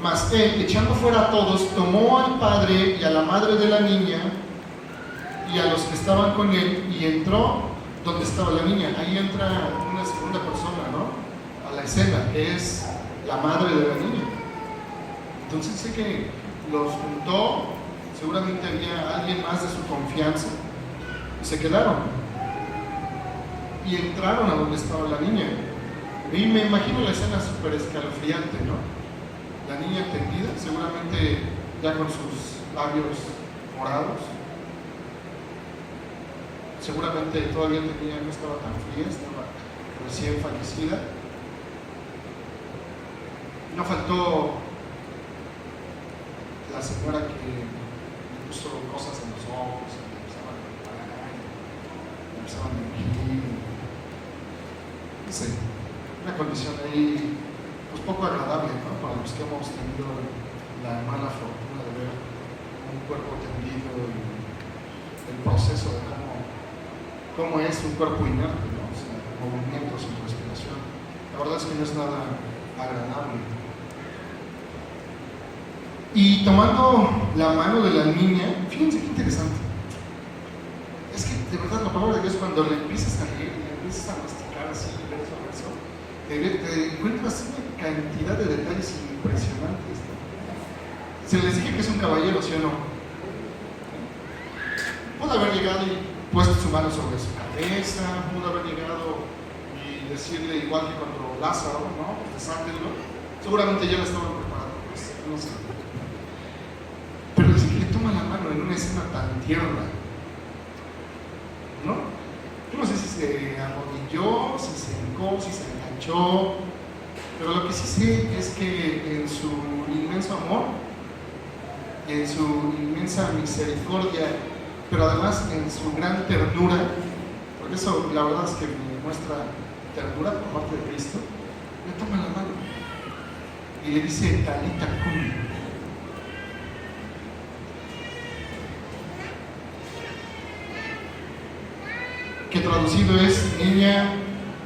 mas él, echando fuera a todos, tomó al padre y a la madre de la niña y a los que estaban con él, y entró donde estaba la niña. Ahí entra una segunda persona, ¿no?, a la escena, que es la madre de la niña. Entonces sé que los juntó, seguramente había alguien más de su confianza, y se quedaron y entraron a donde estaba la niña. Y me imagino la escena súper escalofriante, ¿no? La niña tendida, seguramente ya con sus labios morados, seguramente todavía no estaba tan fría, estaba recién fallecida. No faltó la señora que le puso cosas en los ojos, empezaban a ungir, no sé, una condición ahí pues poco agradable, ¿no?, para los que hemos tenido la mala fortuna de ver un cuerpo tendido y el proceso de cómo es un cuerpo inerte, ¿no?, o sea, movimientos sin respiración. La verdad es que no es nada agradable. Y tomando la mano de la niña, fíjense qué interesante. Es que de verdad la palabra de Dios, cuando le empiezas a leer, le empiezas a masticar así, verso a verso, te encuentras una cantidad de detalles impresionantes. Se les dije que es un caballero, ¿sí o no? Pudo haber llegado y puesto su mano sobre su cabeza, pudo haber llegado y decirle igual que cuando Lázaro, ¿no?, desándenlo. Seguramente ya lo estaban preparando, pues, no sé. Pero dice que le toma la mano en una escena tan tierna, ¿no? Yo no sé si se arrodilló, si se hincó, si se enganchó, pero lo que sí sé es que en su inmenso amor, en su inmensa misericordia, pero además en su gran ternura, porque eso la verdad es que me muestra ternura por parte de Cristo, le toma la mano y le dice, Talita cumi. Que traducido es, niña,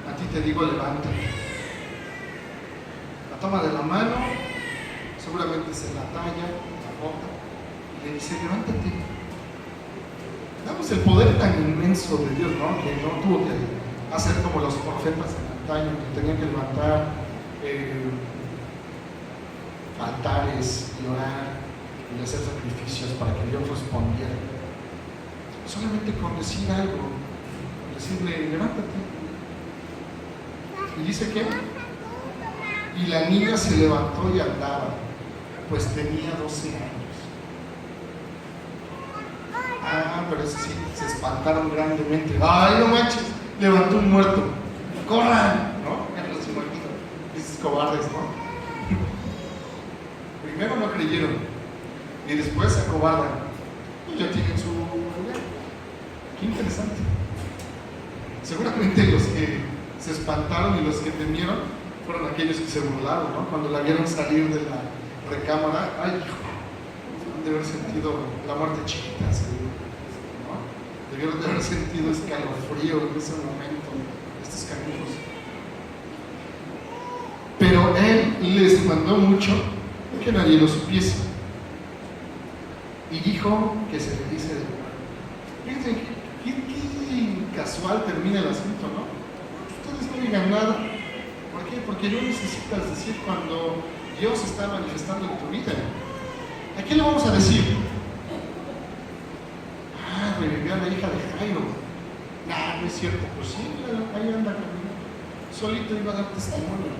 a ti te digo, levántate. La toma de la mano, seguramente se la talla, la bota, y le dice, levántate. Damos el poder tan inmenso de Dios, ¿no?, que no tuvo que hacer como los profetas en antaño, que tenían que levantar altares y orar, y hacer sacrificios para que Dios respondiera. Solamente con decir algo, con decirle, levántate. Y dice que, y la niña se levantó y andaba, pues tenía 12 años. Pero eso sí, se espantaron grandemente. ¡Ay, no manches! Levantó un muerto. ¡Corran! ¿No? Ya no se imagino. Esos cobardes, ¿no? Primero no creyeron y después se acobardan. Pues ya tienen su lugar. Qué interesante. Seguramente los que se espantaron y los que temieron fueron aquellos que se burlaron, ¿no? Cuando la vieron salir de la recámara. ¡Ay, hijo! Han de haber sentido la muerte chiquita, seguro, ¿no? Debieron de haber sentido escalofrío en ese momento, estos canijos. Pero él les mandó mucho que nadie lo supiese. Y dijo que se le dice de comer. Fíjense, qué casual termina el asunto, ¿no? Ustedes no digan nada. ¿Por qué? Porque no necesitas decir cuando Dios está manifestando en tu vida. ¿A quién le vamos a decir? Revivió a la hija de Jairo. No es cierto. Pues sí, ahí anda caminando. Solito iba a dar testimonio.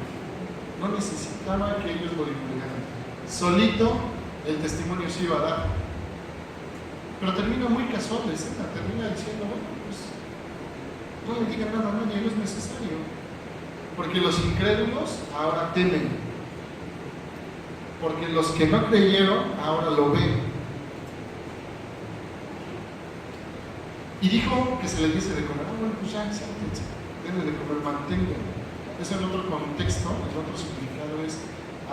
No necesitaba que ellos lo divulgaran. Solito el testimonio se iba a dar. Pero termina muy casual la escena. Termina diciendo, bueno, pues no le digan nada a nadie, no es necesario. Porque los incrédulos ahora temen. Porque los que no creyeron ahora lo ven. Y dijo que se les dice de comer. Bueno, pues ya, siéntense, denle de comer, mantengan. Ese es el otro contexto, el otro significado es,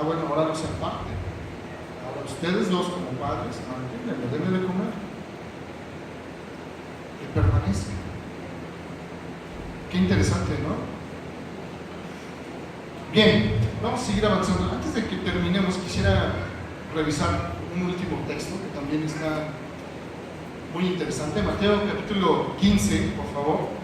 bueno, ahora no se aparte. Ahora ustedes dos como padres, manténganlo, denle de comer. Que permanezca. Qué interesante, ¿no? Bien, vamos a seguir avanzando. Antes de que terminemos, quisiera revisar un último texto que también está muy interesante. Mateo capítulo 15, por favor.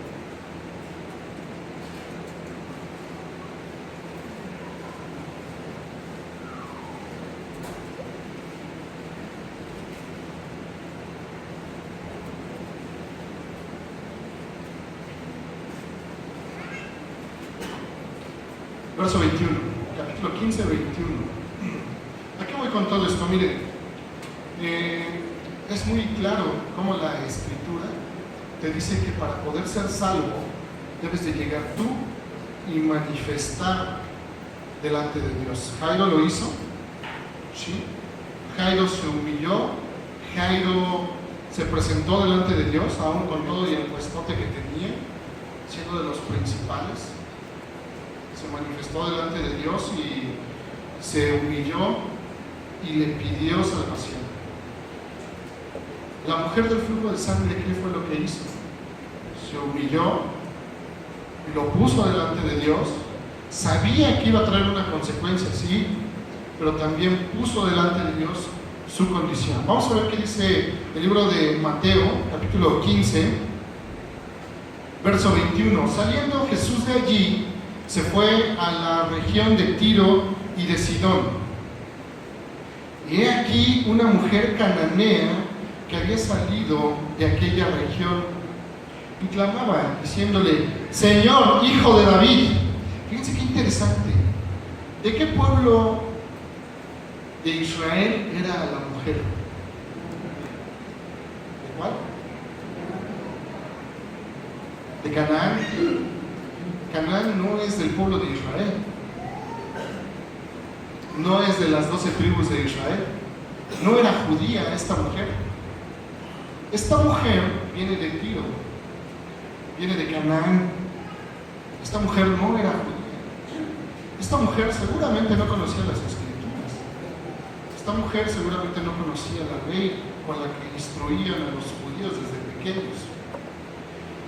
Verso 21, capítulo 15, 21. ¿A qué voy con todo esto? Miren, es muy claro cómo la Escritura te dice que para poder ser salvo debes de llegar tú y manifestar delante de Dios. Jairo lo hizo, ¿sí? Jairo se humilló, Jairo se presentó delante de Dios, aún con todo y el puestote que tenía, siendo de los principales. Se manifestó delante de Dios y se humilló y le pidió salvación. La mujer del flujo de sangre, ¿qué fue lo que hizo? Se humilló, lo puso delante de Dios, sabía que iba a traer una consecuencia, sí, pero también puso delante de Dios su condición. Vamos a ver qué dice el libro de Mateo, capítulo 15, verso 21. Saliendo Jesús de allí, se fue a la región de Tiro y de Sidón. Y he aquí una mujer cananea que había salido de aquella región y clamaba diciéndole: Señor, hijo de David. Fíjense qué interesante. ¿De qué pueblo de Israel era la mujer? ¿De cuál? ¿De Canaán? Canaán no es del pueblo de Israel, no es de las 12 tribus de Israel, no era judía esta mujer. Esta mujer viene de Tiro, viene de Canaán. Esta mujer no era judía. Esta mujer seguramente no conocía las Escrituras. Esta mujer seguramente no conocía la ley con la que instruían a los judíos desde pequeños.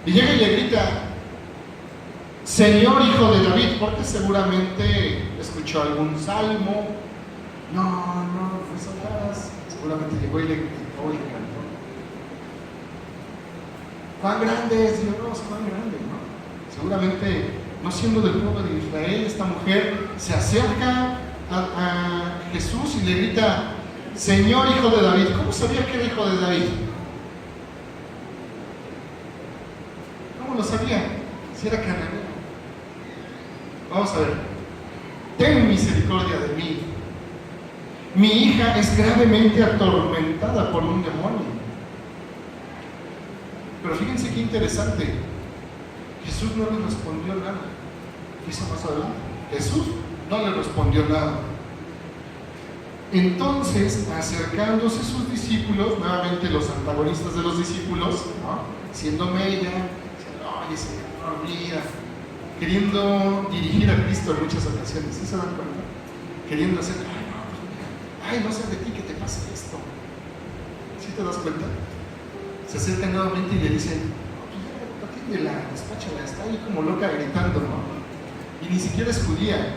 Y llega y le grita: Señor, hijo de David, porque seguramente escuchó algún salmo. No fue Satanás. Seguramente llegó y le gritó y le cantó. ¿Cuán grande es Dios? ¿Cuán grande? ¿No? Seguramente, no siendo del pueblo de Israel, esta mujer se acerca a Jesús y le grita: Señor, hijo de David. ¿Cómo sabía que era hijo de David? ¿Cómo lo sabía? Si era cananeo. Vamos a ver. Ten misericordia de mí. Mi hija es gravemente atormentada por un demonio. Pero fíjense qué interesante. Jesús no le respondió nada. Dice más adelante. Jesús no le respondió nada. Entonces, acercándose sus discípulos, nuevamente los antagonistas de los discípulos, ¿no? Siendo ella, diciendo, oye, Señor, mira, queriendo dirigir a Cristo en muchas ocasiones, ¿sí se dan cuenta? Queriendo hacer, ay, no sé de ti que te pasa esto. ¿Sí te das cuenta? Se acercan nuevamente y le dicen, atiéndela, despáchala, está ahí como loca gritando, ¿no? Y ni siquiera es judía.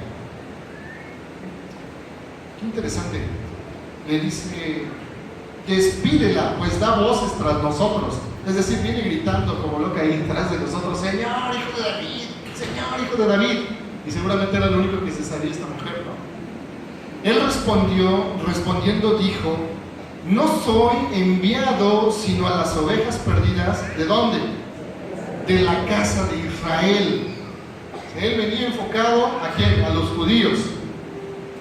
Qué interesante. Le dice, despídela, pues da voces tras nosotros. Es decir, viene gritando como loca ahí detrás de nosotros, Señor, hijo de David, Señor, hijo de David. Y seguramente era lo único que se sabía esta mujer, ¿no? Él respondiendo dijo, no soy enviado sino a las ovejas perdidas, ¿de dónde? De la casa de Israel. Él venía enfocado ¿a quién? A los judíos.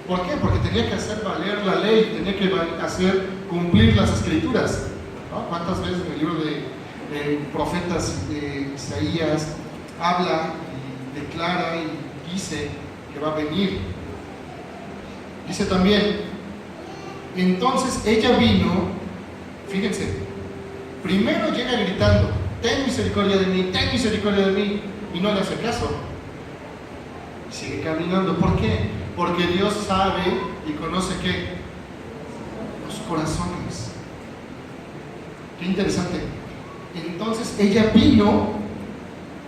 ¿Por qué? Porque tenía que hacer valer la ley, tenía que hacer cumplir las escrituras, ¿no? ¿Cuántas veces en el libro de profetas de Isaías habla y declara y dice que va a venir? Dice también, entonces ella vino, fíjense, primero llega gritando, ten misericordia de mí, ten misericordia de mí, y no le hace caso. Sigue caminando. ¿Por qué? Porque Dios sabe y conoce ¿qué? Los corazones. Qué interesante. Entonces ella vino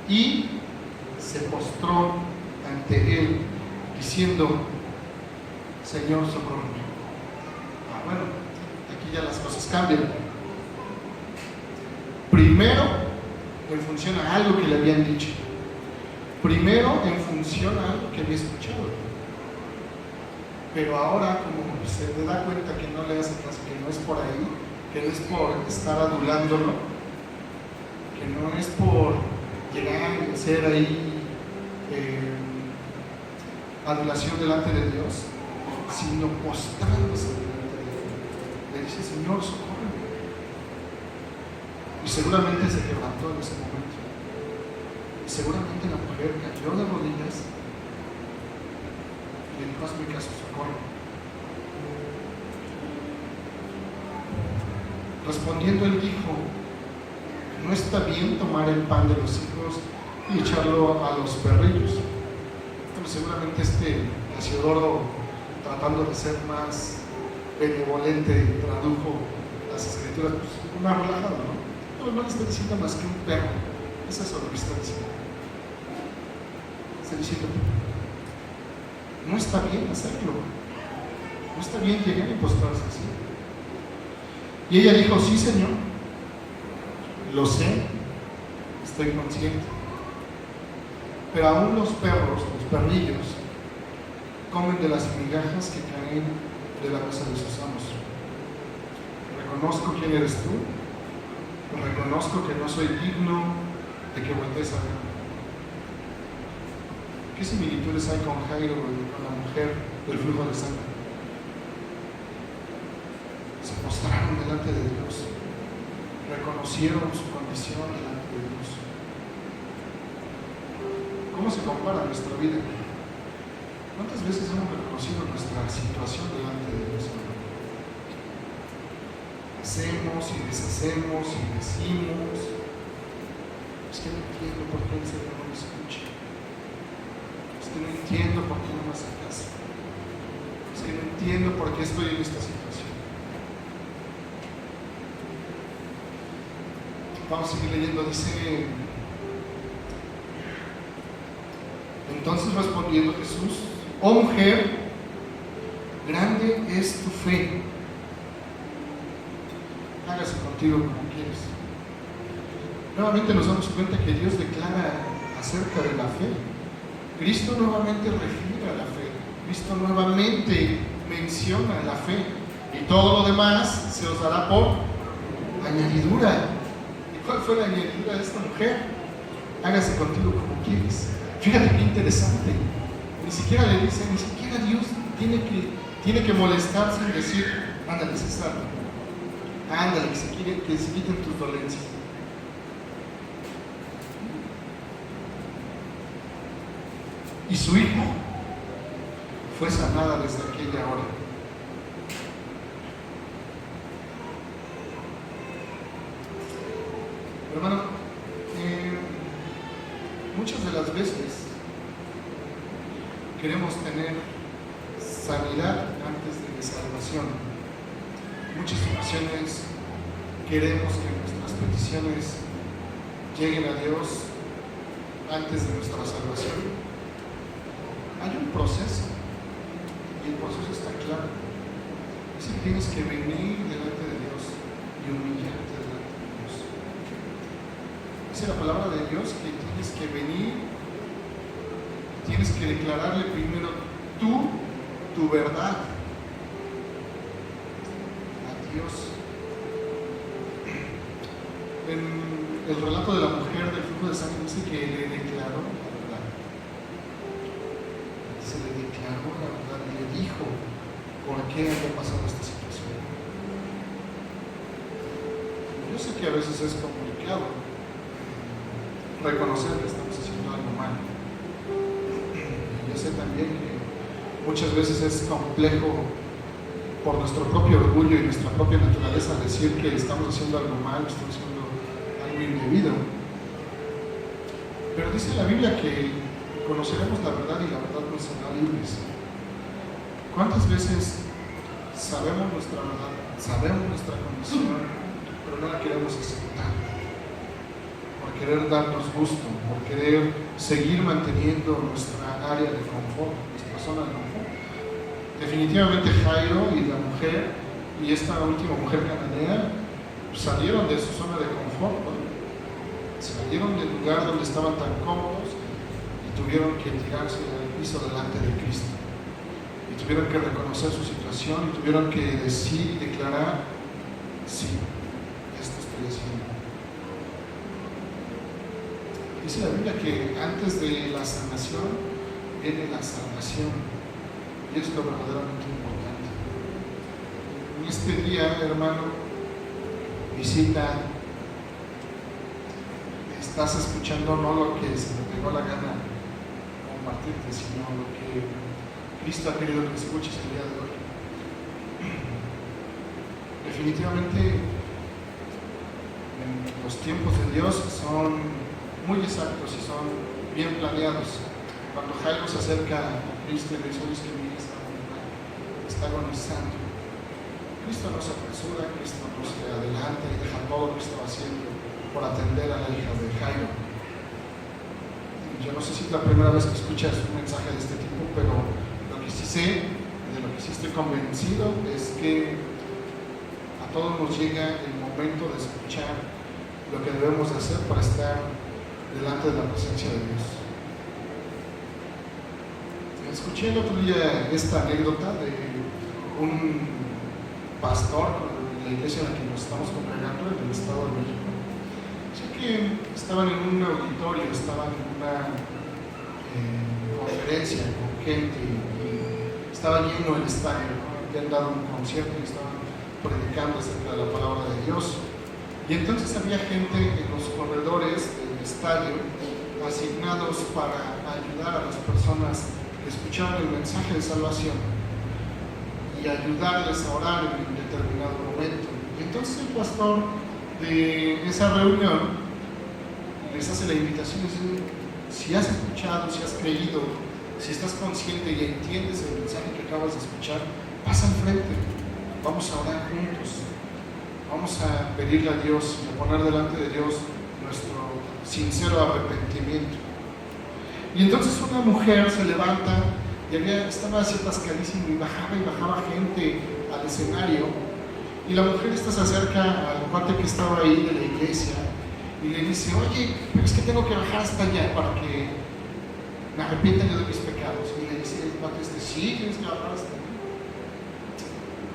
y se postró ante él diciendo, Señor, socórreme. Bueno, aquí ya las cosas cambian. Primero, en función a algo que le habían dicho. Primero, en función a algo que había escuchado. Pero ahora, como se le da cuenta que no le hace caso, que no es por ahí, que no es por estar adulándolo, que no es por llegar y hacer ahí adulación delante de Dios, sino postrándose delante de Dios. Le dice, Señor, socórreme. Y seguramente se quebrantó en ese momento. Y seguramente la mujer cayó de rodillas y le dijo, hazme caso, socorro. Respondiendo él dijo, no está bien tomar el pan de los hijos y echarlo a los perrillos. Pero seguramente Casiodoro, tratando de ser más benevolente, tradujo las escrituras pues, más relajado, ¿no? Pero no le está diciendo más que un perro. Es eso lo que está diciendo. Está diciendo, no está bien hacerlo. No está bien llegar y postrarse así. Y ella dijo, sí, Señor, lo sé, estoy consciente. Pero aún los perros, los perrillos, comen de las migajas que caen de la mesa de sus amos. Reconozco quién eres tú, reconozco que no soy digno de que voltees a ver. ¿Qué similitudes hay con Jairo y con la mujer del flujo de sangre? Se postraron delante de Dios, reconocieron su condición delante de Dios. ¿Cómo se compara nuestra vida? ¿Cuántas veces hemos reconocido nuestra situación delante de Dios? Hacemos y deshacemos y decimos, es que no entiendo por qué el Señor no me escucha, es que no entiendo por qué no me hace caso, es que no entiendo por qué estoy en esta situación. Vamos a seguir leyendo, dice, entonces respondiendo Jesús, oh mujer, grande es tu fe, hágase contigo como quieres. Nuevamente nos damos cuenta que Dios declara acerca de la fe. Cristo nuevamente refiere a la fe. Cristo nuevamente menciona la fe. Y todo lo demás se os dará por añadidura. ¿Y cuál fue la añadidura de esta mujer? Hágase contigo como quieres. Fíjate qué interesante. Ni siquiera le dice, ni siquiera Dios tiene que molestarse en decir, ándale, César, ándale, que se quiten tus dolencias. Y su hija fue sanada desde aquella hora. Hermano, muchas de las veces queremos tener sanidad antes de salvación. Muchas ocasiones queremos que nuestras peticiones lleguen a Dios antes de nuestra salvación. Hay un proceso, y el proceso está claro. Es que tienes que venir delante de Dios y humillarte delante de Dios. Dice la palabra de Dios que tienes que venir, tienes que declararle primero tu verdad a Dios. En el relato de la mujer del flujo de sangre dice que le declaró la verdad. Se le declaró la verdad y le dijo por qué había pasado esta situación. Yo sé que a veces es complicado reconocer que estamos haciendo algo mal. Yo sé también que muchas veces es complejo por nuestro propio orgullo y nuestra propia naturaleza decir que estamos haciendo algo mal, estamos haciendo algo indebido. Pero dice la Biblia que conoceremos la verdad y la verdad nos hará libres. ¿Cuántas veces sabemos nuestra verdad, sabemos nuestra condición, pero no la queremos aceptar? Por querer darnos gusto, por querer seguir manteniendo nuestra área de confort, nuestra zona de confort. Definitivamente Jairo y la mujer y esta última mujer cananea salieron de su zona de confort, ¿no? Salieron del lugar donde estaban tan cómodos y tuvieron que tirarse al piso delante de Cristo. Y tuvieron que reconocer su situación y tuvieron que decir y declarar, sí, esto estoy haciendo. Dice la Biblia que antes de la sanación viene la salvación, y esto es verdaderamente importante. En este día, hermano, visita, estás escuchando no lo que se me pegó la gana compartirte, sino lo que Cristo ha querido que escuches el día de hoy. Definitivamente, los tiempos de Dios son muy exactos y son bien planeados. Cuando Jairo se acerca a Cristo y le dice, oye, es que mi hija está agonizando. Cristo no se apresura, Cristo no se adelanta y deja todo lo que estaba haciendo por atender a la hija de Jairo. Yo no sé si es la primera vez que escuchas un mensaje de este tipo, pero lo que sí sé, de lo que sí estoy convencido, es que a todos nos llega el momento de escuchar lo que debemos de hacer para estar delante de la presencia de Dios. Escuché el otro día esta anécdota de un pastor de la iglesia en la que nos estamos congregando en el Estado de México. Sé que estaban en un auditorio, estaban en una conferencia con gente y estaba lleno el estadio, ¿no? Habían dado un concierto y estaban predicando acerca de la palabra de Dios. Y entonces había gente en los corredores del estadio asignados para ayudar a las personas que escuchaban el mensaje de salvación y ayudarles a orar en un determinado momento. Y entonces el pastor de esa reunión les hace la invitación y dice, si has escuchado, si has creído, si estás consciente y entiendes el mensaje que acabas de escuchar, pasa al frente, vamos a orar juntos. Vamos a pedirle a Dios y a poner delante de Dios nuestro sincero arrepentimiento. Y entonces una mujer se levanta y estaba así atascadísima y bajaba gente al escenario. Y la mujer esta se acerca al cuate que estaba ahí de la iglesia y le dice, oye, pero es que tengo que bajar hasta allá para que me arrepienta yo de mis pecados. Y le dice el cuate sí, tienes que bajar hasta allá.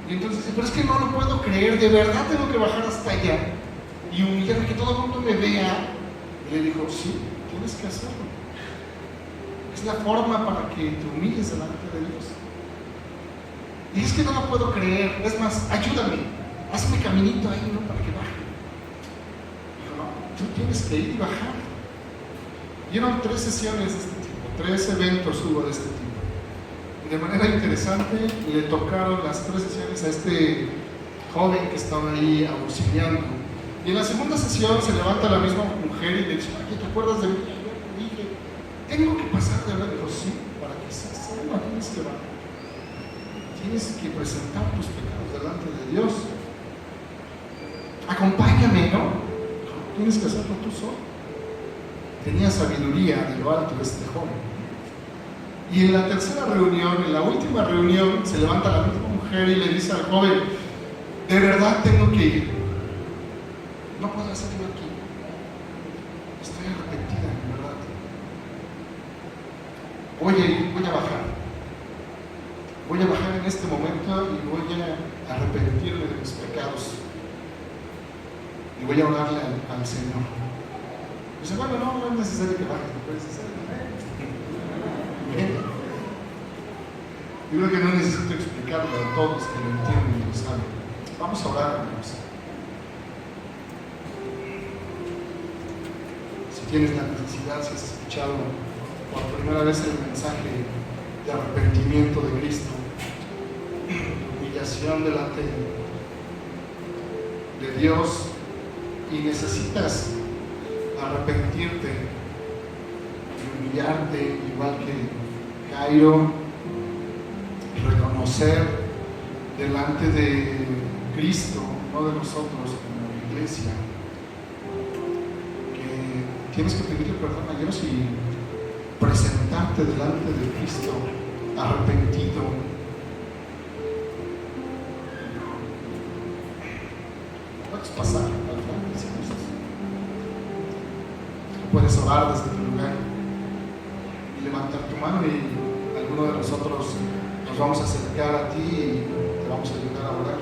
Y entonces dice, pero es que no lo puedo creer, de verdad tengo que bajar hasta allá y humillarme, que todo el mundo me vea. Y le dijo, sí, tienes que hacerlo. Es la forma para que te humilles delante de Dios. Y es que no lo puedo creer, es más, ayúdame, hazme caminito ahí, ¿no? Para que baje. Dijo, no, tú tienes que ir y bajar. Y eran 3 sesiones de este tipo, 3 eventos hubo de este tipo. Y de manera interesante le tocaron las 3 sesiones a este joven que estaba ahí auxiliando. Y en la segunda sesión se levanta la misma mujer y le dice, oye, ¿te acuerdas de mí? Yo le dije, tengo que pasar de hablar. Dijo, sí, para que seas salvo tienes que bajar. Tienes que presentar tus pecados delante de Dios. Acompáñame, ¿no? Tienes que hacerlo tú solo. Tenía sabiduría de lo alto este joven. Y en la tercera reunión, en la última reunión, se levanta la misma mujer y le dice al joven, de verdad tengo que ir. No puedo hacerlo aquí. Estoy arrepentida, en verdad. Voy a ir, voy a bajar. Voy a bajar en este momento y voy a arrepentirme de mis pecados. Y voy a orarle al Señor. Dice, bueno, no es necesario que bajes, no puedes hacer. Yo creo que no necesito explicarle a todos que lo entienden y lo saben. Vamos a orar, hermanos. Si tienes la necesidad, si has escuchado por primera vez el mensaje de arrepentimiento de Cristo, de humillación delante de Dios, y necesitas arrepentirte y humillarte igual que Jairo, reconocer delante de Cristo, no de nosotros como iglesia, que tienes que pedirle perdón a Dios y presentarte delante de Cristo arrepentido. Puedes pasar al frente si gustas. Puedes orar desde tu lugar y levantar tu mano, y alguno de nosotros nos vamos a acercar a ti y te vamos a ayudar a orar.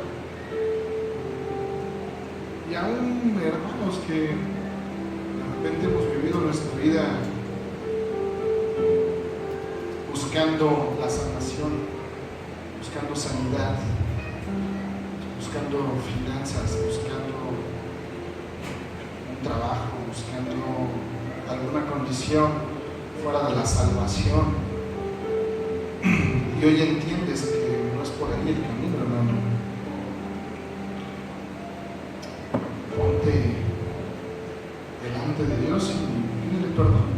Y aún hermanos que de repente hemos vivido nuestra vida buscando la sanación, buscando sanidad, buscando finanzas, buscando un trabajo, buscando alguna condición fuera de la salvación. Y hoy entiendes que no es por ahí el camino, hermano. Ponte delante de Dios y pídele perdón.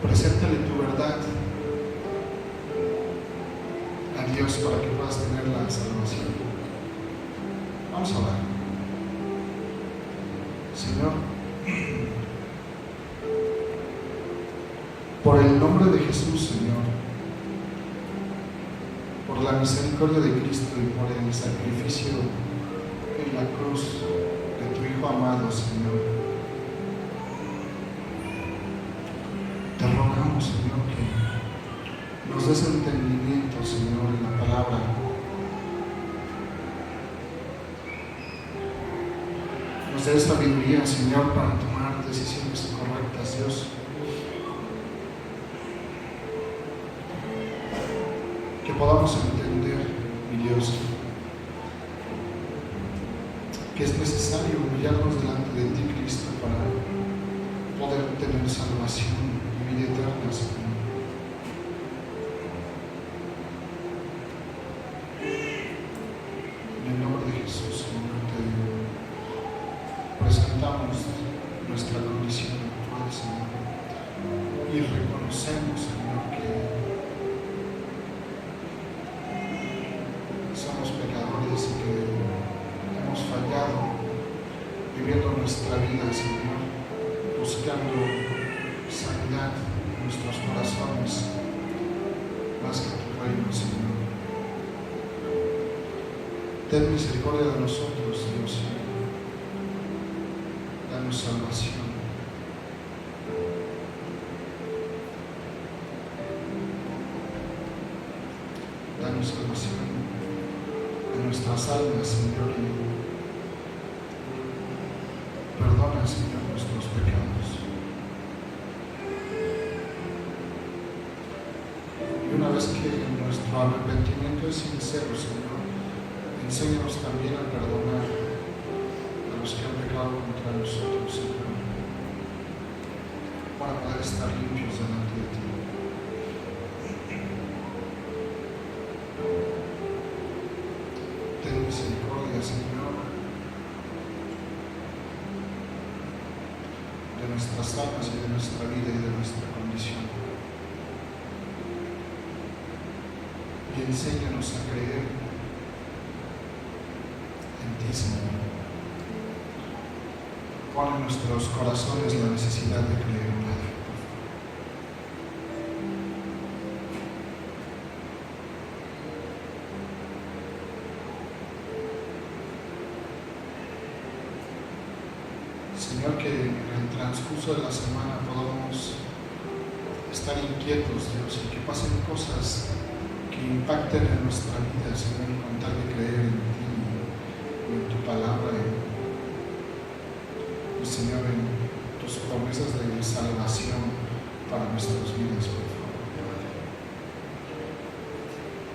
Preséntale tu verdad a Dios para que puedas tener la salvación. Vamos a orar. Señor, por el nombre de Jesús, Señor, por la misericordia de Cristo y por el sacrificio en la cruz de tu Hijo amado, Señor, te rogamos, Señor, que nos des entendimiento, Señor, en la palabra. Nos des sabiduría, Señor, para tomar decisiones correctas, Dios. Que podamos entender, mi Dios, que es necesario humillarnos delante de ti, Cristo, para poder tener salvación y vida eterna, Señor. En el nombre de Jesús, Señor, te presentamos nuestra condición actual, Señor, y reconocemos, Señor, que somos pecadores y que hemos fallado viviendo nuestra vida, Señor, buscando sanidad en nuestros corazones más que tu reino, Señor. Ten misericordia de nosotros, Dios. Danos salvación. Danos salvación. en nuestras almas, Señor, y perdona, Señor, nuestros pecados. Y una vez que nuestro arrepentimiento es sincero, Señor, enséñanos también a perdonar a los que han pecado contra nosotros, Señor, para poder estar limpios delante de ti. Ten misericordia, Señor, de nuestras almas y de nuestra vida y de nuestra condición. Y enséñanos a creer en ti, Señor. Pon en nuestros corazones la necesidad de creer en ti. Señor, que en el transcurso de la semana podamos estar inquietos, Dios, y que pasen cosas que impacten en nuestra vida, Señor, con tal de creer en ti y en tu palabra, y Señor, en tus promesas de salvación para nuestras vidas, por favor.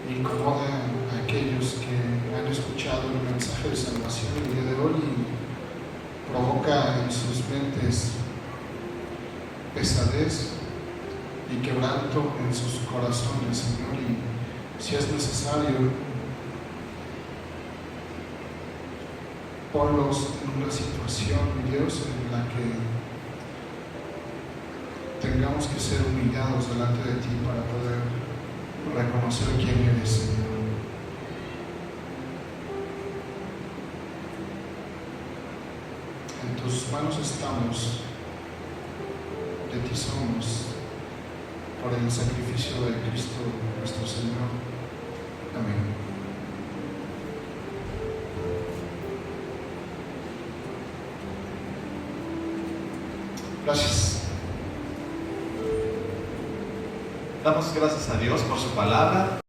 Incomoda a aquellos que han escuchado el mensaje de salvación el día de hoy y provoca en sus mentes pesadez y quebranto en sus corazones, Señor, y si es necesario, ponlos en una situación, Dios, en la que tengamos que ser humillados delante de ti para poder reconocer quién eres, Señor. En tus manos estamos, de ti somos, por el sacrificio de Cristo nuestro Señor. Amén. Gracias. Damos gracias a Dios por su palabra.